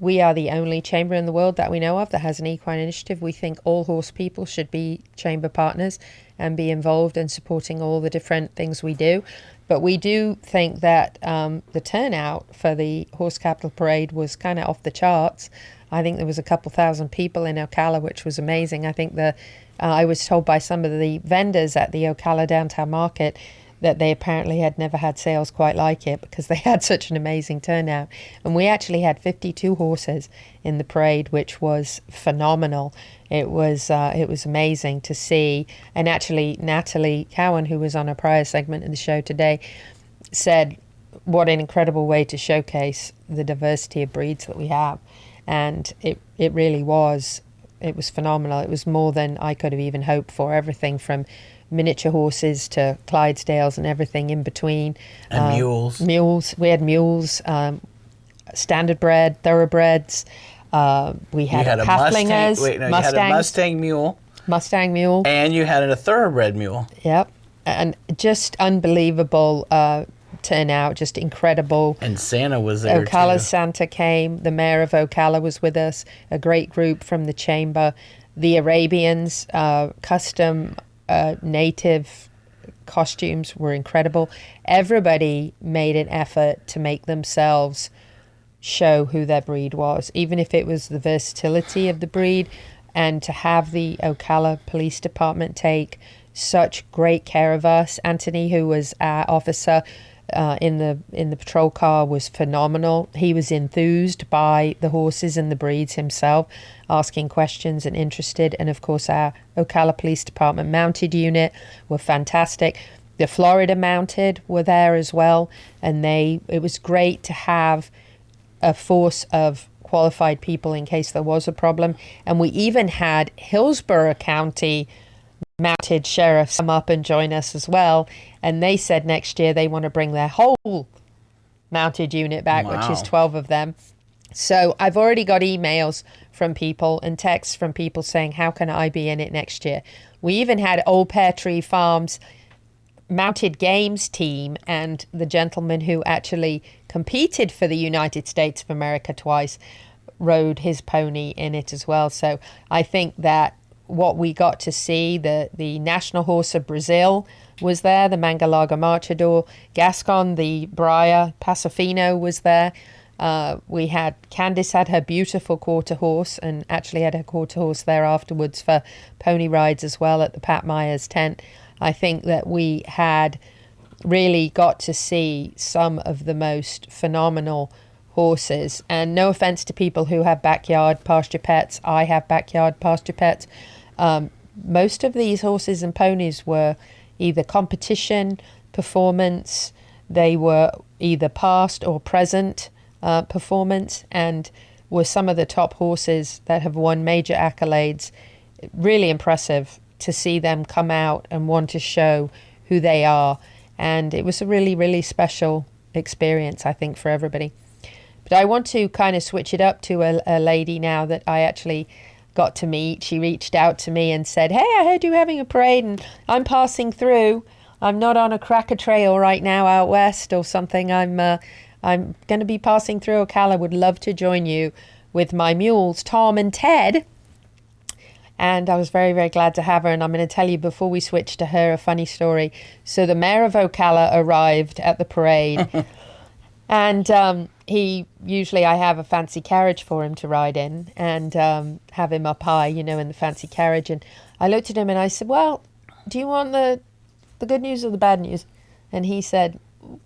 We are the only chamber in the world that we know of that has an equine initiative. We think all horse people should be chamber partners and be involved in supporting all the different things we do. But we do think that the turnout for the Horse Capital Parade was kind of off the charts. I think there was a couple thousand people in Ocala, which was amazing. I think the I was told by some of the vendors at the Ocala Downtown Market that they apparently had never had sales quite like it because they had such an amazing turnout. And we actually had 52 horses in the parade, which was phenomenal. It was amazing to see. And actually, Natalie Cowan, who was on a prior segment of the show today, said what an incredible way to showcase the diversity of breeds that we have. And it really was. It was phenomenal. It was more than I could have even hoped for. Everything from miniature horses to Clydesdales and everything in between. And mules. Mules. We had mules, standardbred, thoroughbreds. We had halflingers, you had a Mustang mule. Mustang mule. And you had a thoroughbred mule. Yep. And just unbelievable turnout, just incredible. And Santa was there Ocala's too. Santa came. The mayor of Ocala was with us. A great group from the chamber. The Arabians, custom native costumes were incredible. Everybody made an effort to make themselves show who their breed was, even if it was the versatility of the breed, and to have the Ocala Police Department take such great care of us. Anthony, who was our officer in the patrol car, was phenomenal. He was enthused by the horses and the breeds himself, asking questions and interested. And of course, our Ocala Police Department mounted unit were fantastic. The Florida mounted were there as well, and it was great to have a force of qualified people in case there was a problem. And we even had Hillsborough County mounted sheriffs come up and join us as well, and they said next year they want to bring their whole mounted unit back. Wow. Which is 12 of them. So I've already got emails from people and texts from people saying, how can I be in it next year? We even had Old Pear Tree Farms mounted games team, and the gentleman who actually competed for the United States of America twice rode his pony in it as well. So I think that what we got to see, the national horse of Brazil was there, the Mangalaga Marchador. Gascon, the Briar Pasofino was there. Candice had her beautiful quarter horse, and actually had her quarter horse there afterwards for pony rides as well at the Pat Myers tent. I think that we had really got to see some of the most phenomenal horses. And no offense to people who have backyard pasture pets, I have backyard pasture pets. Most of these horses and ponies were either competition, performance, they were either past or present performance, and were some of the top horses that have won major accolades. Really impressive to see them come out and want to show who they are. And it was a really, really special experience, I think, for everybody. But I want to kind of switch it up to a lady now that I actually got to meet. She reached out to me and said, hey, I heard you having a parade and I'm passing through. I'm not on a cracker trail right now out west or something. I'm going to be passing through Ocala. Would love to join you with my mules, Tom and Ted. And I was very, very glad to have her. And I'm going to tell you, before we switch to her, a funny story. So the mayor of Ocala arrived at the parade. And I have a fancy carriage for him to ride in, and have him up high, in the fancy carriage. And I looked at him and I said, well, do you want the good news or the bad news? And he said,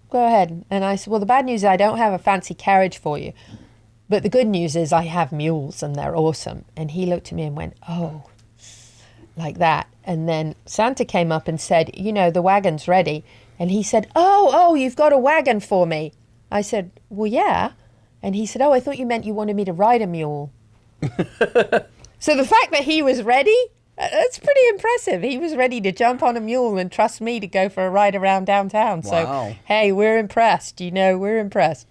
go ahead. And I said, well, the bad news is I don't have a fancy carriage for you. But the good news is I have mules and they're awesome. And he looked at me and went, oh, like that. And then Santa came up and said, the wagon's ready. And he said, oh, you've got a wagon for me. I said, well, yeah. And he said, oh, I thought you meant you wanted me to ride a mule. So the fact that he was ready, that's pretty impressive. He was ready to jump on a mule and trust me to go for a ride around downtown. Wow. So, hey, we're impressed. We're impressed.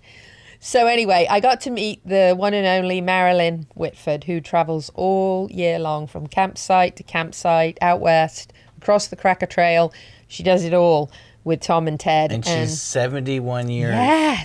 So anyway, I got to meet the one and only Marilyn Whitford, who travels all year long from campsite to campsite, out west, across the Cracker Trail. She does it all with Tom and Ted. And she's 71 years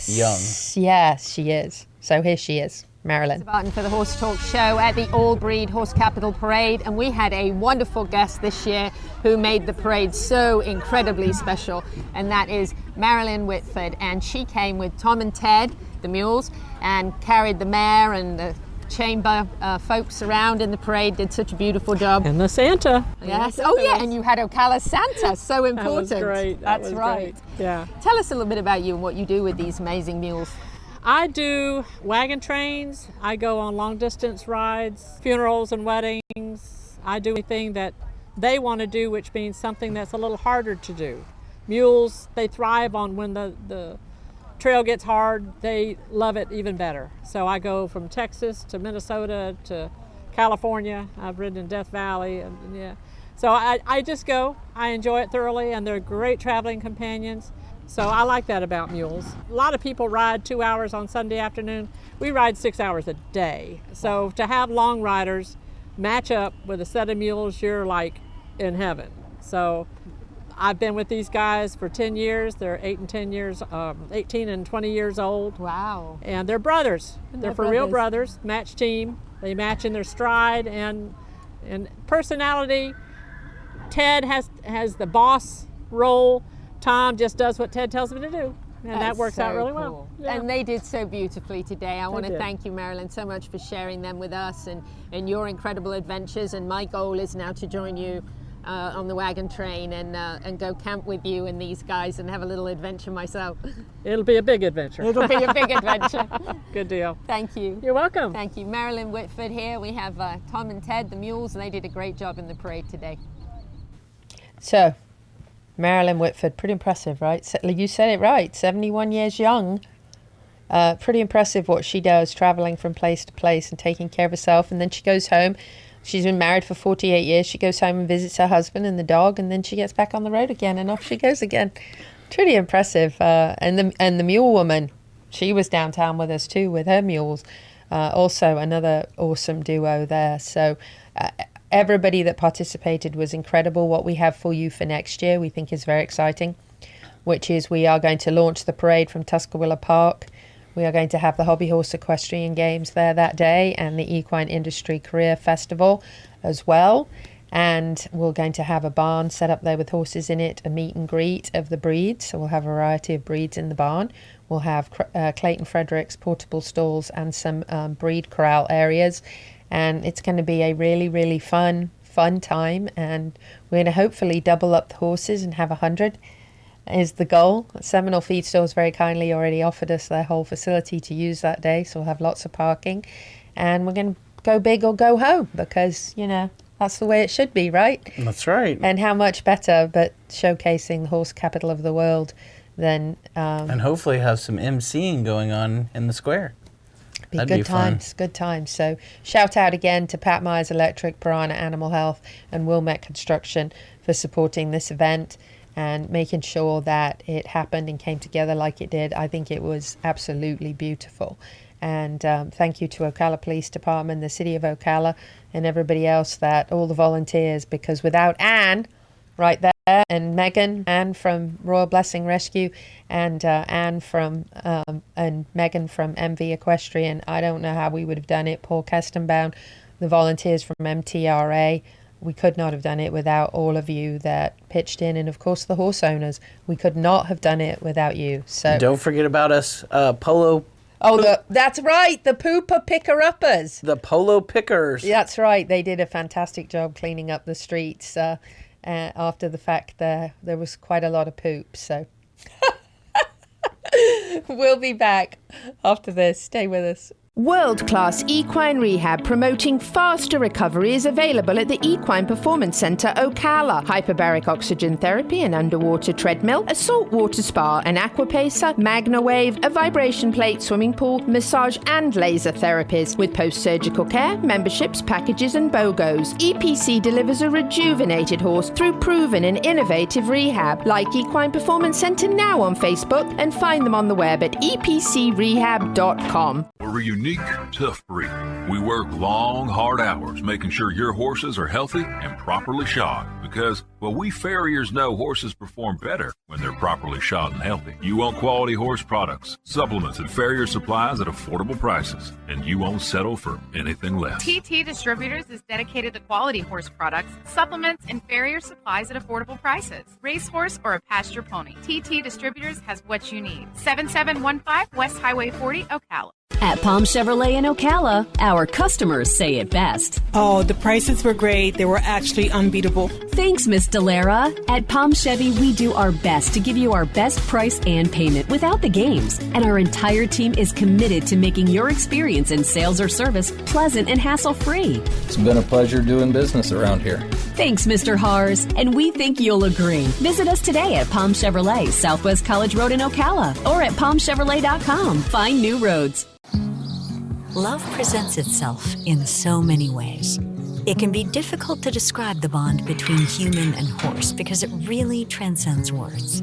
young. Yes, she is. So here she is, Marilyn. Louisa Barton for the Horse Talk Show at the All Breed Horse Capital Parade. And we had a wonderful guest this year who made the parade so incredibly special. And that is Marilyn Whitford. And she came with Tom and Ted, the mules, and carried the mare and the chamber folks around in the parade did such a beautiful job. And the Santa. Yes. Oh yeah, and you had Ocala Santa, so important. That was great. That's right. Great. Yeah. Tell us a little bit about you and what you do with these amazing mules. I do wagon trains. I go on long distance rides, funerals and weddings. I do anything that they want to do, which means something that's a little harder to do. Mules, they thrive on when the trail gets hard, they love it even better. So I go from Texas to Minnesota to California. I've ridden in Death Valley. So I just go. I enjoy it thoroughly, and they're great traveling companions. So I like that about mules. A lot of people ride 2 hours on Sunday afternoon. We ride 6 hours a day. So to have long riders match up with a set of mules, you're like in heaven. So I've been with these guys for 10 years. They're 18 and 20 years old. Wow. And they're brothers. They're for real brothers, match team. They match in their stride and personality. Ted has the boss role. Tom just does what Ted tells him to do, and that works out really well. Yeah. And they did so beautifully today. I want to thank you, Marilyn, so much for sharing them with us and your incredible adventures. And my goal is now to join you on the wagon train and go camp with you and these guys and have a little adventure myself. It'll be a big adventure. It'll be a big adventure. Good deal. Thank you. You're welcome. Thank you. Marilyn Whitford here. We have Tom and Ted, the mules, and they did a great job in the parade today. So, Marilyn Whitford, pretty impressive, right? You said it right, 71 years young. Pretty impressive what she does, traveling from place to place and taking care of herself. And then she goes home. She's been married for 48 years. She goes home and visits her husband and the dog, and then she gets back on the road again, and off she goes again. Pretty impressive. And the mule woman, she was downtown with us too, with her mules. Also another awesome duo there. So everybody that participated was incredible. What we have for you for next year, we think is very exciting, which is we are going to launch the parade from Tuscarora Park. We are going to have the Hobby Horse Equestrian Games there that day and the Equine Industry Career Festival as well. And we're going to have a barn set up there with horses in it, a meet and greet of the breeds. So we'll have a variety of breeds in the barn. We'll have Clayton Fredericks portable stalls and some breed corral areas. And it's going to be a really, really fun time. And we're going to hopefully double up the horses and have 100 is the goal. Seminole Feed Stores very kindly already offered us their whole facility to use that day. So we'll have lots of parking. And we're going to go big or go home because, that's the way it should be, right? That's right. And how much better, but showcasing the horse capital of the world than... and hopefully have some emceeing going on in the square. That'd be good times. So shout out again to Pat Myers Electric, Piranha Animal Health, and Wilmette Construction for supporting this event and making sure that it happened and came together like it did. I think it was absolutely beautiful. And thank you to Ocala Police Department, the City of Ocala, and everybody else, all the volunteers, because without Anne right there, and Megan, Anne from Royal Blessing Rescue, and Anne from and Megan from MV Equestrian, I don't know how we would have done it. Paul Kestenbaum, the volunteers from MTRA, we could not have done it without all of you that pitched in, and of course the horse owners. We could not have done it without you. So don't forget about us, Polo. Oh, that's right, the pooper picker-uppers. The polo pickers. That's right. They did a fantastic job cleaning up the streets after the fact there was quite a lot of poop. So we'll be back after this. Stay with us. World-class equine rehab promoting faster recovery is available at the Equine Performance Centre Ocala. Hyperbaric oxygen therapy, an underwater treadmill, a saltwater spa, an aquapacer, MagnaWave, a vibration plate, swimming pool, massage and laser therapies. With post-surgical care, memberships, packages and BOGOs, EPC delivers a rejuvenated horse through proven and innovative rehab. Like Equine Performance Centre now on Facebook and find them on the web at epcrehab.com. We're a unique, tough breed. We work long, hard hours making sure your horses are healthy and properly shod because, well, we farriers know horses perform better when they're properly shod and healthy. You want quality horse products, supplements, and farrier supplies at affordable prices, and you won't settle for anything less. TT Distributors is dedicated to quality horse products, supplements, and farrier supplies at affordable prices. Racehorse or a pasture pony, TT Distributors has what you need. 7715 West Highway 40, Ocala. At Palm Chevrolet in Ocala, our customers say it best. Oh, the prices were great. They were actually unbeatable. Thanks, Miss Delara. At Palm Chevy, we do our best to give you our best price and payment without the games. And our entire team is committed to making your experience in sales or service pleasant and hassle-free. It's been a pleasure doing business around here. Thanks, Mr. Hars, and we think you'll agree. Visit us today at Palm Chevrolet, Southwest College Road in Ocala, or at palmchevrolet.com. Find new roads. Love presents itself in so many ways. It can be difficult to describe the bond between human and horse because it really transcends words.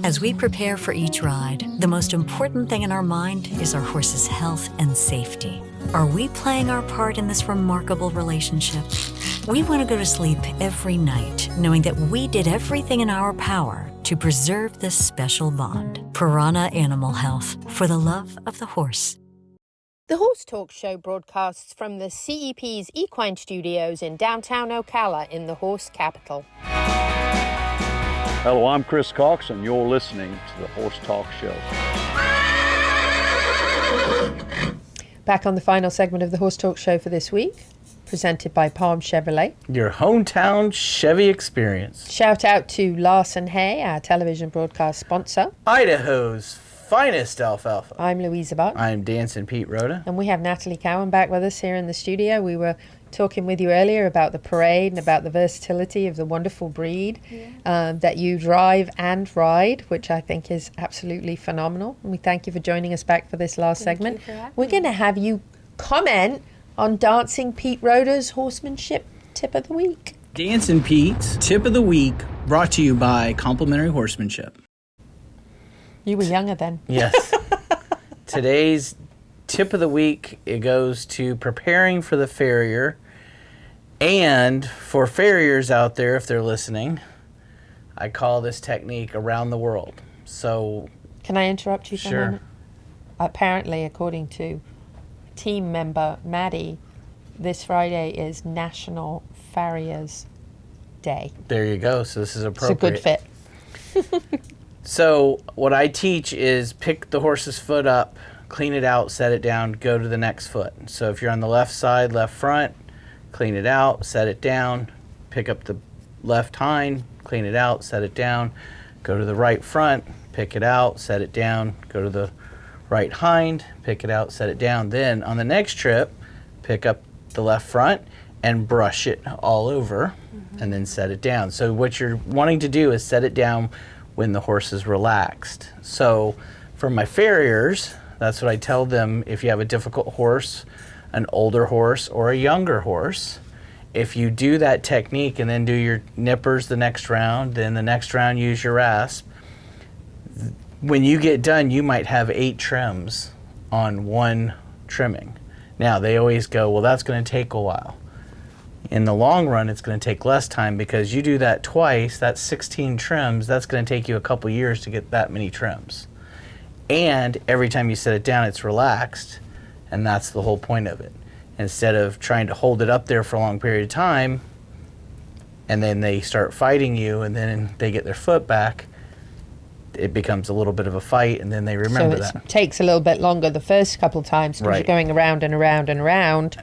As we prepare for each ride, the most important thing in our mind is our horse's health and safety. Are we playing our part in this remarkable relationship? We want to go to sleep every night knowing that we did everything in our power to preserve this special bond. Piranha Animal Health, for the love of the horse. The Horse Talk Show broadcasts from the CEP's Equine Studios in downtown Ocala in the horse capital. Hello, I'm Chris Cox, and you're listening to the Horse Talk Show. Back on the final segment of the Horse Talk Show for this week, presented by Palm Chevrolet. Your hometown Chevy experience. Shout out to Larson Hay, our television broadcast sponsor. Idaho's finest alfalfa. I'm Louisa Barton. I'm Dancing Pete Rhoda. And we have Natalie Cowan back with us here in the studio. We were talking with you earlier about the parade and about the versatility of the wonderful breed that you drive and ride, which I think is absolutely phenomenal. And we thank you for joining us back for this last segment. We're going to have you comment on Dancing Pete Rhoda's horsemanship tip of the week. Dancing Pete's tip of the week brought to you by Complimentary Horsemanship. You were younger then. Yes. Today's tip of the week, it goes to preparing for the farrier. And for farriers out there, if they're listening, I call this technique around the world. So, can I interrupt you for a moment? Apparently, according to team member Maddie, this Friday is National Farriers Day. There you go. So this is appropriate. It's a good fit. So what I teach is pick the horse's foot up, clean it out, set it down, go to the next foot. So if you're on the left side, left front, clean it out, set it down, pick up the left hind, clean it out, set it down, go to the right front, pick it out, set it down, go to the right hind, pick it out, set it down. Then on the next trip, pick up the left front and brush it all over and then set it down. So what you're wanting to do is set it down when the horse is relaxed. So for my farriers, that's what I tell them. If you have a difficult horse, an older horse, or a younger horse, if you do that technique and then do your nippers the next round, then the next round use your rasp, when you get done, you might have 8 trims on one trimming. Now, they always go, well, that's going to take a while. In the long run, it's going to take less time because you do that twice, that's 16 trims, that's going to take you a couple years to get that many trims. And every time you set it down, it's relaxed, and that's the whole point of it. Instead of trying to hold it up there for a long period of time, and then they start fighting you, and then they get their foot back, it becomes a little bit of a fight, and then they remember that. So it takes a little bit longer the first couple times because you're going around and around and around,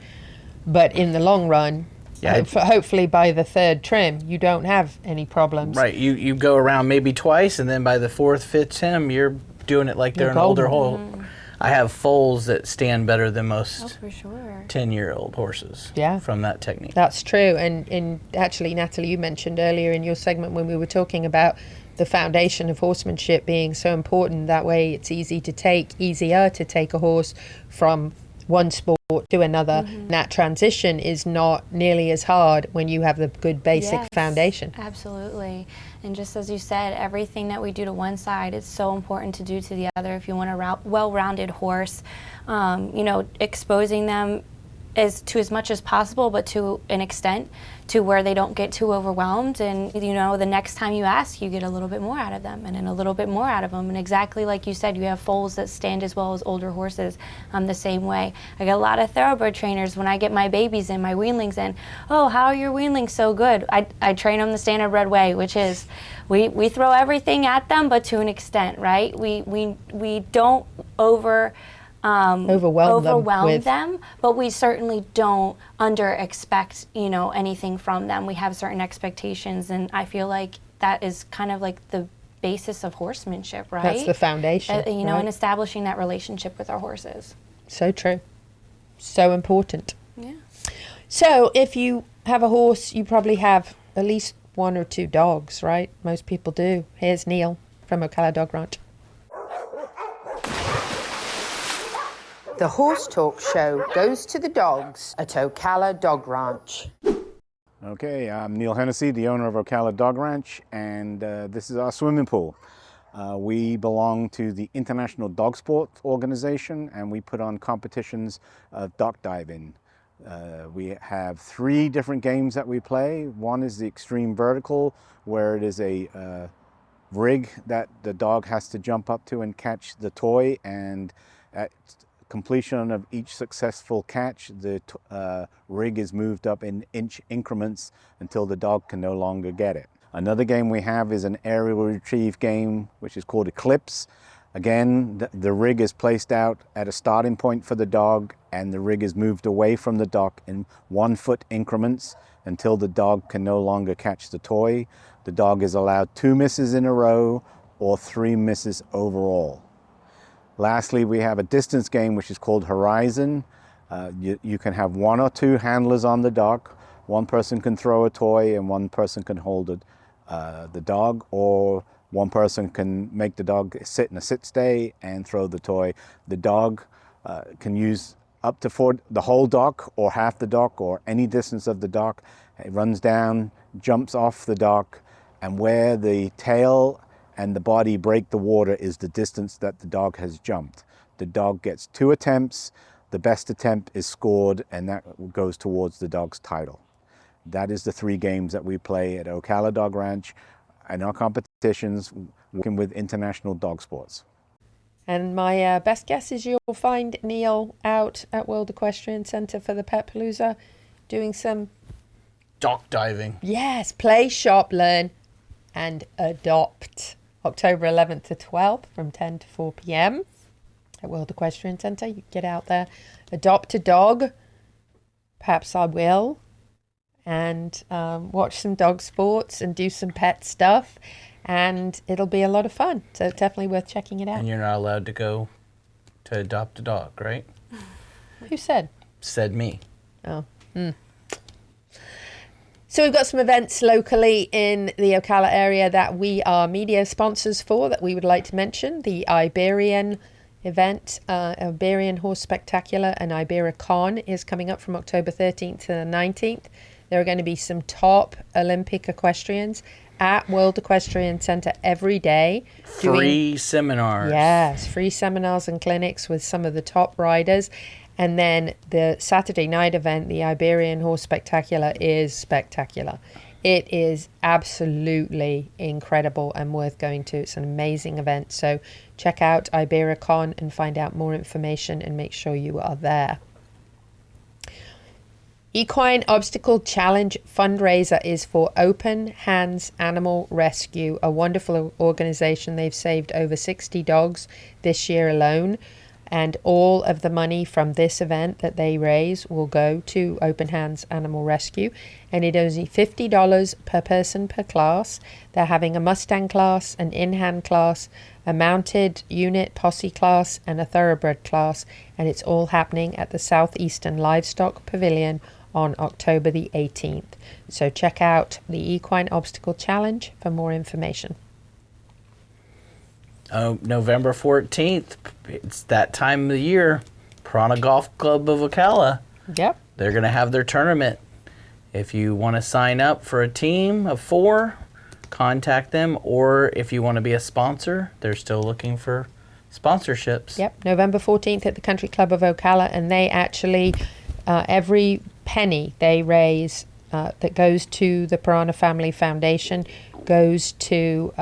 but in the long run, hopefully by the third trim, you don't have any problems. Right, you go around maybe twice, and then by the 4th, 5th trim, you're doing it like they're an older horse. I have foals that stand better than most 10-year-old horses from that technique. That's true. And actually, Natalie, you mentioned earlier in your segment when we were talking about the foundation of horsemanship being so important. That way it's easier to take a horse from one sport to another. And that transition is not nearly as hard when you have the good basic foundation. Absolutely. And just as you said, everything that we do to one side is so important to do to the other if you want a well-rounded horse. Exposing them as much as possible, but to an extent to where they don't get too overwhelmed. And the next time you ask, you get a little bit more out of them, and then a little bit more out of them. And exactly like you said, you have foals that stand as well as older horses the same way. I get a lot of thoroughbred trainers when I get my babies in, my weanlings in. Oh, how are your weanlings so good? I train them the standardbred way, which is we throw everything at them, but to an extent, right? We don't over overwhelm them, but we certainly don't expect anything from them. We have certain expectations, and I feel like that is kind of like the basis of horsemanship, right? That's the foundation, right? And establishing that relationship with our horses. So true. So important. Yeah. So if you have a horse, you probably have at least 1 or 2 dogs, right? Most people do. Here's Neil from Ocala Dog Ranch. The Horse Talk Show goes to the dogs at Ocala Dog Ranch. Okay, I'm Neil Hennessy, the owner of Ocala Dog Ranch, and this is our swimming pool. We belong to the International Dog Sport Organization, and we put on competitions of dock diving. We have 3 different games that we play. One is the extreme vertical, where it is a rig that the dog has to jump up to and catch the toy, and at completion of each successful catch, the rig is moved up in inch increments until the dog can no longer get it. Another game we have is an aerial retrieve game, which is called Eclipse. Again, the rig is placed out at a starting point for the dog, and the rig is moved away from the dock in 1-foot increments until the dog can no longer catch the toy. The dog is allowed 2 misses in a row or 3 misses overall. Lastly, we have a distance game which is called Horizon. You can have 1 or 2 handlers on the dock. One person can throw a toy and one person can hold the dog, or one person can make the dog sit in a sit stay and throw the toy. The dog can use up to the whole dock or half the dock or any distance of the dock. It runs down, jumps off the dock, and where the tail and the body break the water is the distance that the dog has jumped. The dog gets 2 attempts, the best attempt is scored, and that goes towards the dog's title. That is the 3 games that we play at Ocala Dog Ranch and our competitions, working with International Dog Sports. And my best guess is you'll find Neil out at World Equestrian Centre for the Pet Palooza doing some dock diving. Yes, play, shop, learn, and adopt. October 11th to 12th from 10 to 4 p.m. at World Equestrian Centre. You get out there, adopt a dog. Perhaps I will. And watch some dog sports and do some pet stuff. And it'll be a lot of fun. So definitely worth checking it out. And you're not allowed to go to adopt a dog, right? Who said? Said me. Oh. So we've got some events locally in the Ocala area that we are media sponsors for that we would like to mention. The Iberian event, Iberian Horse Spectacular and Ibericon is coming up from October 13th to the 19th. There are going to be some top Olympic equestrians at World Equestrian Centre every day. Free seminars. Yes, free seminars and clinics with some of the top riders. And then the Saturday night event, the Iberian Horse Spectacular, is spectacular. It is absolutely incredible and worth going to. It's an amazing event. So check out Ibericon and find out more information and make sure you are there. Equine Obstacle Challenge fundraiser is for Open Hands Animal Rescue, a wonderful organization. They've saved over 60 dogs this year alone. And all of the money from this event that they raise will go to Open Hands Animal Rescue. And it is only $50 per person per class. They're having a Mustang class, an in-hand class, a mounted unit posse class, and a thoroughbred class. And it's all happening at the Southeastern Livestock Pavilion on October the 18th. So check out the Equine Obstacle Challenge for more information. November 14th, it's that time of the year. Piranha Golf Club of Ocala. Yep. They're going to have their tournament. If you want to sign up for a team of 4, contact them. Or if you want to be a sponsor, they're still looking for sponsorships. Yep, November 14th at the Country Club of Ocala. And they actually, every penny they raise that goes to the Piranha Family Foundation goes to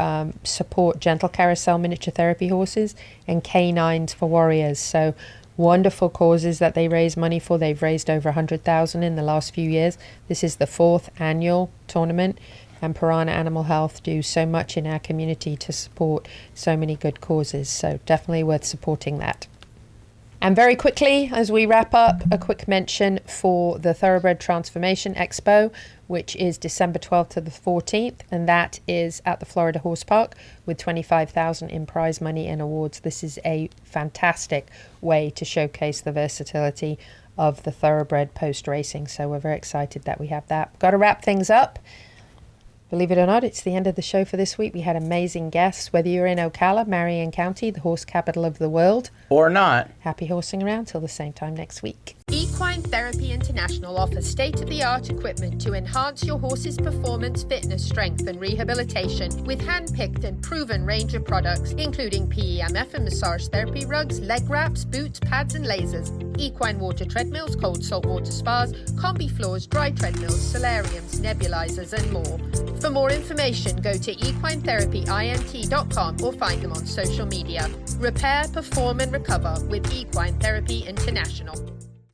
support gentle carousel miniature therapy horses and canines for warriors. So wonderful causes that they raise money for. They've raised over $100,000 in the last few years. This is the 4th annual tournament, and Piranha Animal Health do so much in our community to support so many good causes. So definitely worth supporting that. And very quickly, as we wrap up, a quick mention for the Thoroughbred Transformation Expo, which is December 12th to the 14th, and that is at the Florida Horse Park with $25,000 in prize money and awards. This is a fantastic way to showcase the versatility of the Thoroughbred post-racing, so we're very excited that we have that. Got to wrap things up. Believe it or not, it's the end of the show for this week. We had amazing guests. Whether you're in Ocala, Marion County, the horse capital of the world, or not, happy horsing around till the same time next week. Equine Therapy International offers state-of-the-art equipment to enhance your horse's performance, fitness, strength and rehabilitation with hand-picked and proven range of products, including PEMF and massage therapy rugs, leg wraps, boots, pads and lasers, equine water treadmills, cold salt water spas, combi floors, dry treadmills, solariums, nebulizers and more. For more information, go to equinetherapyint.com or find them on social media. Repair, perform and recover with Equine Therapy International.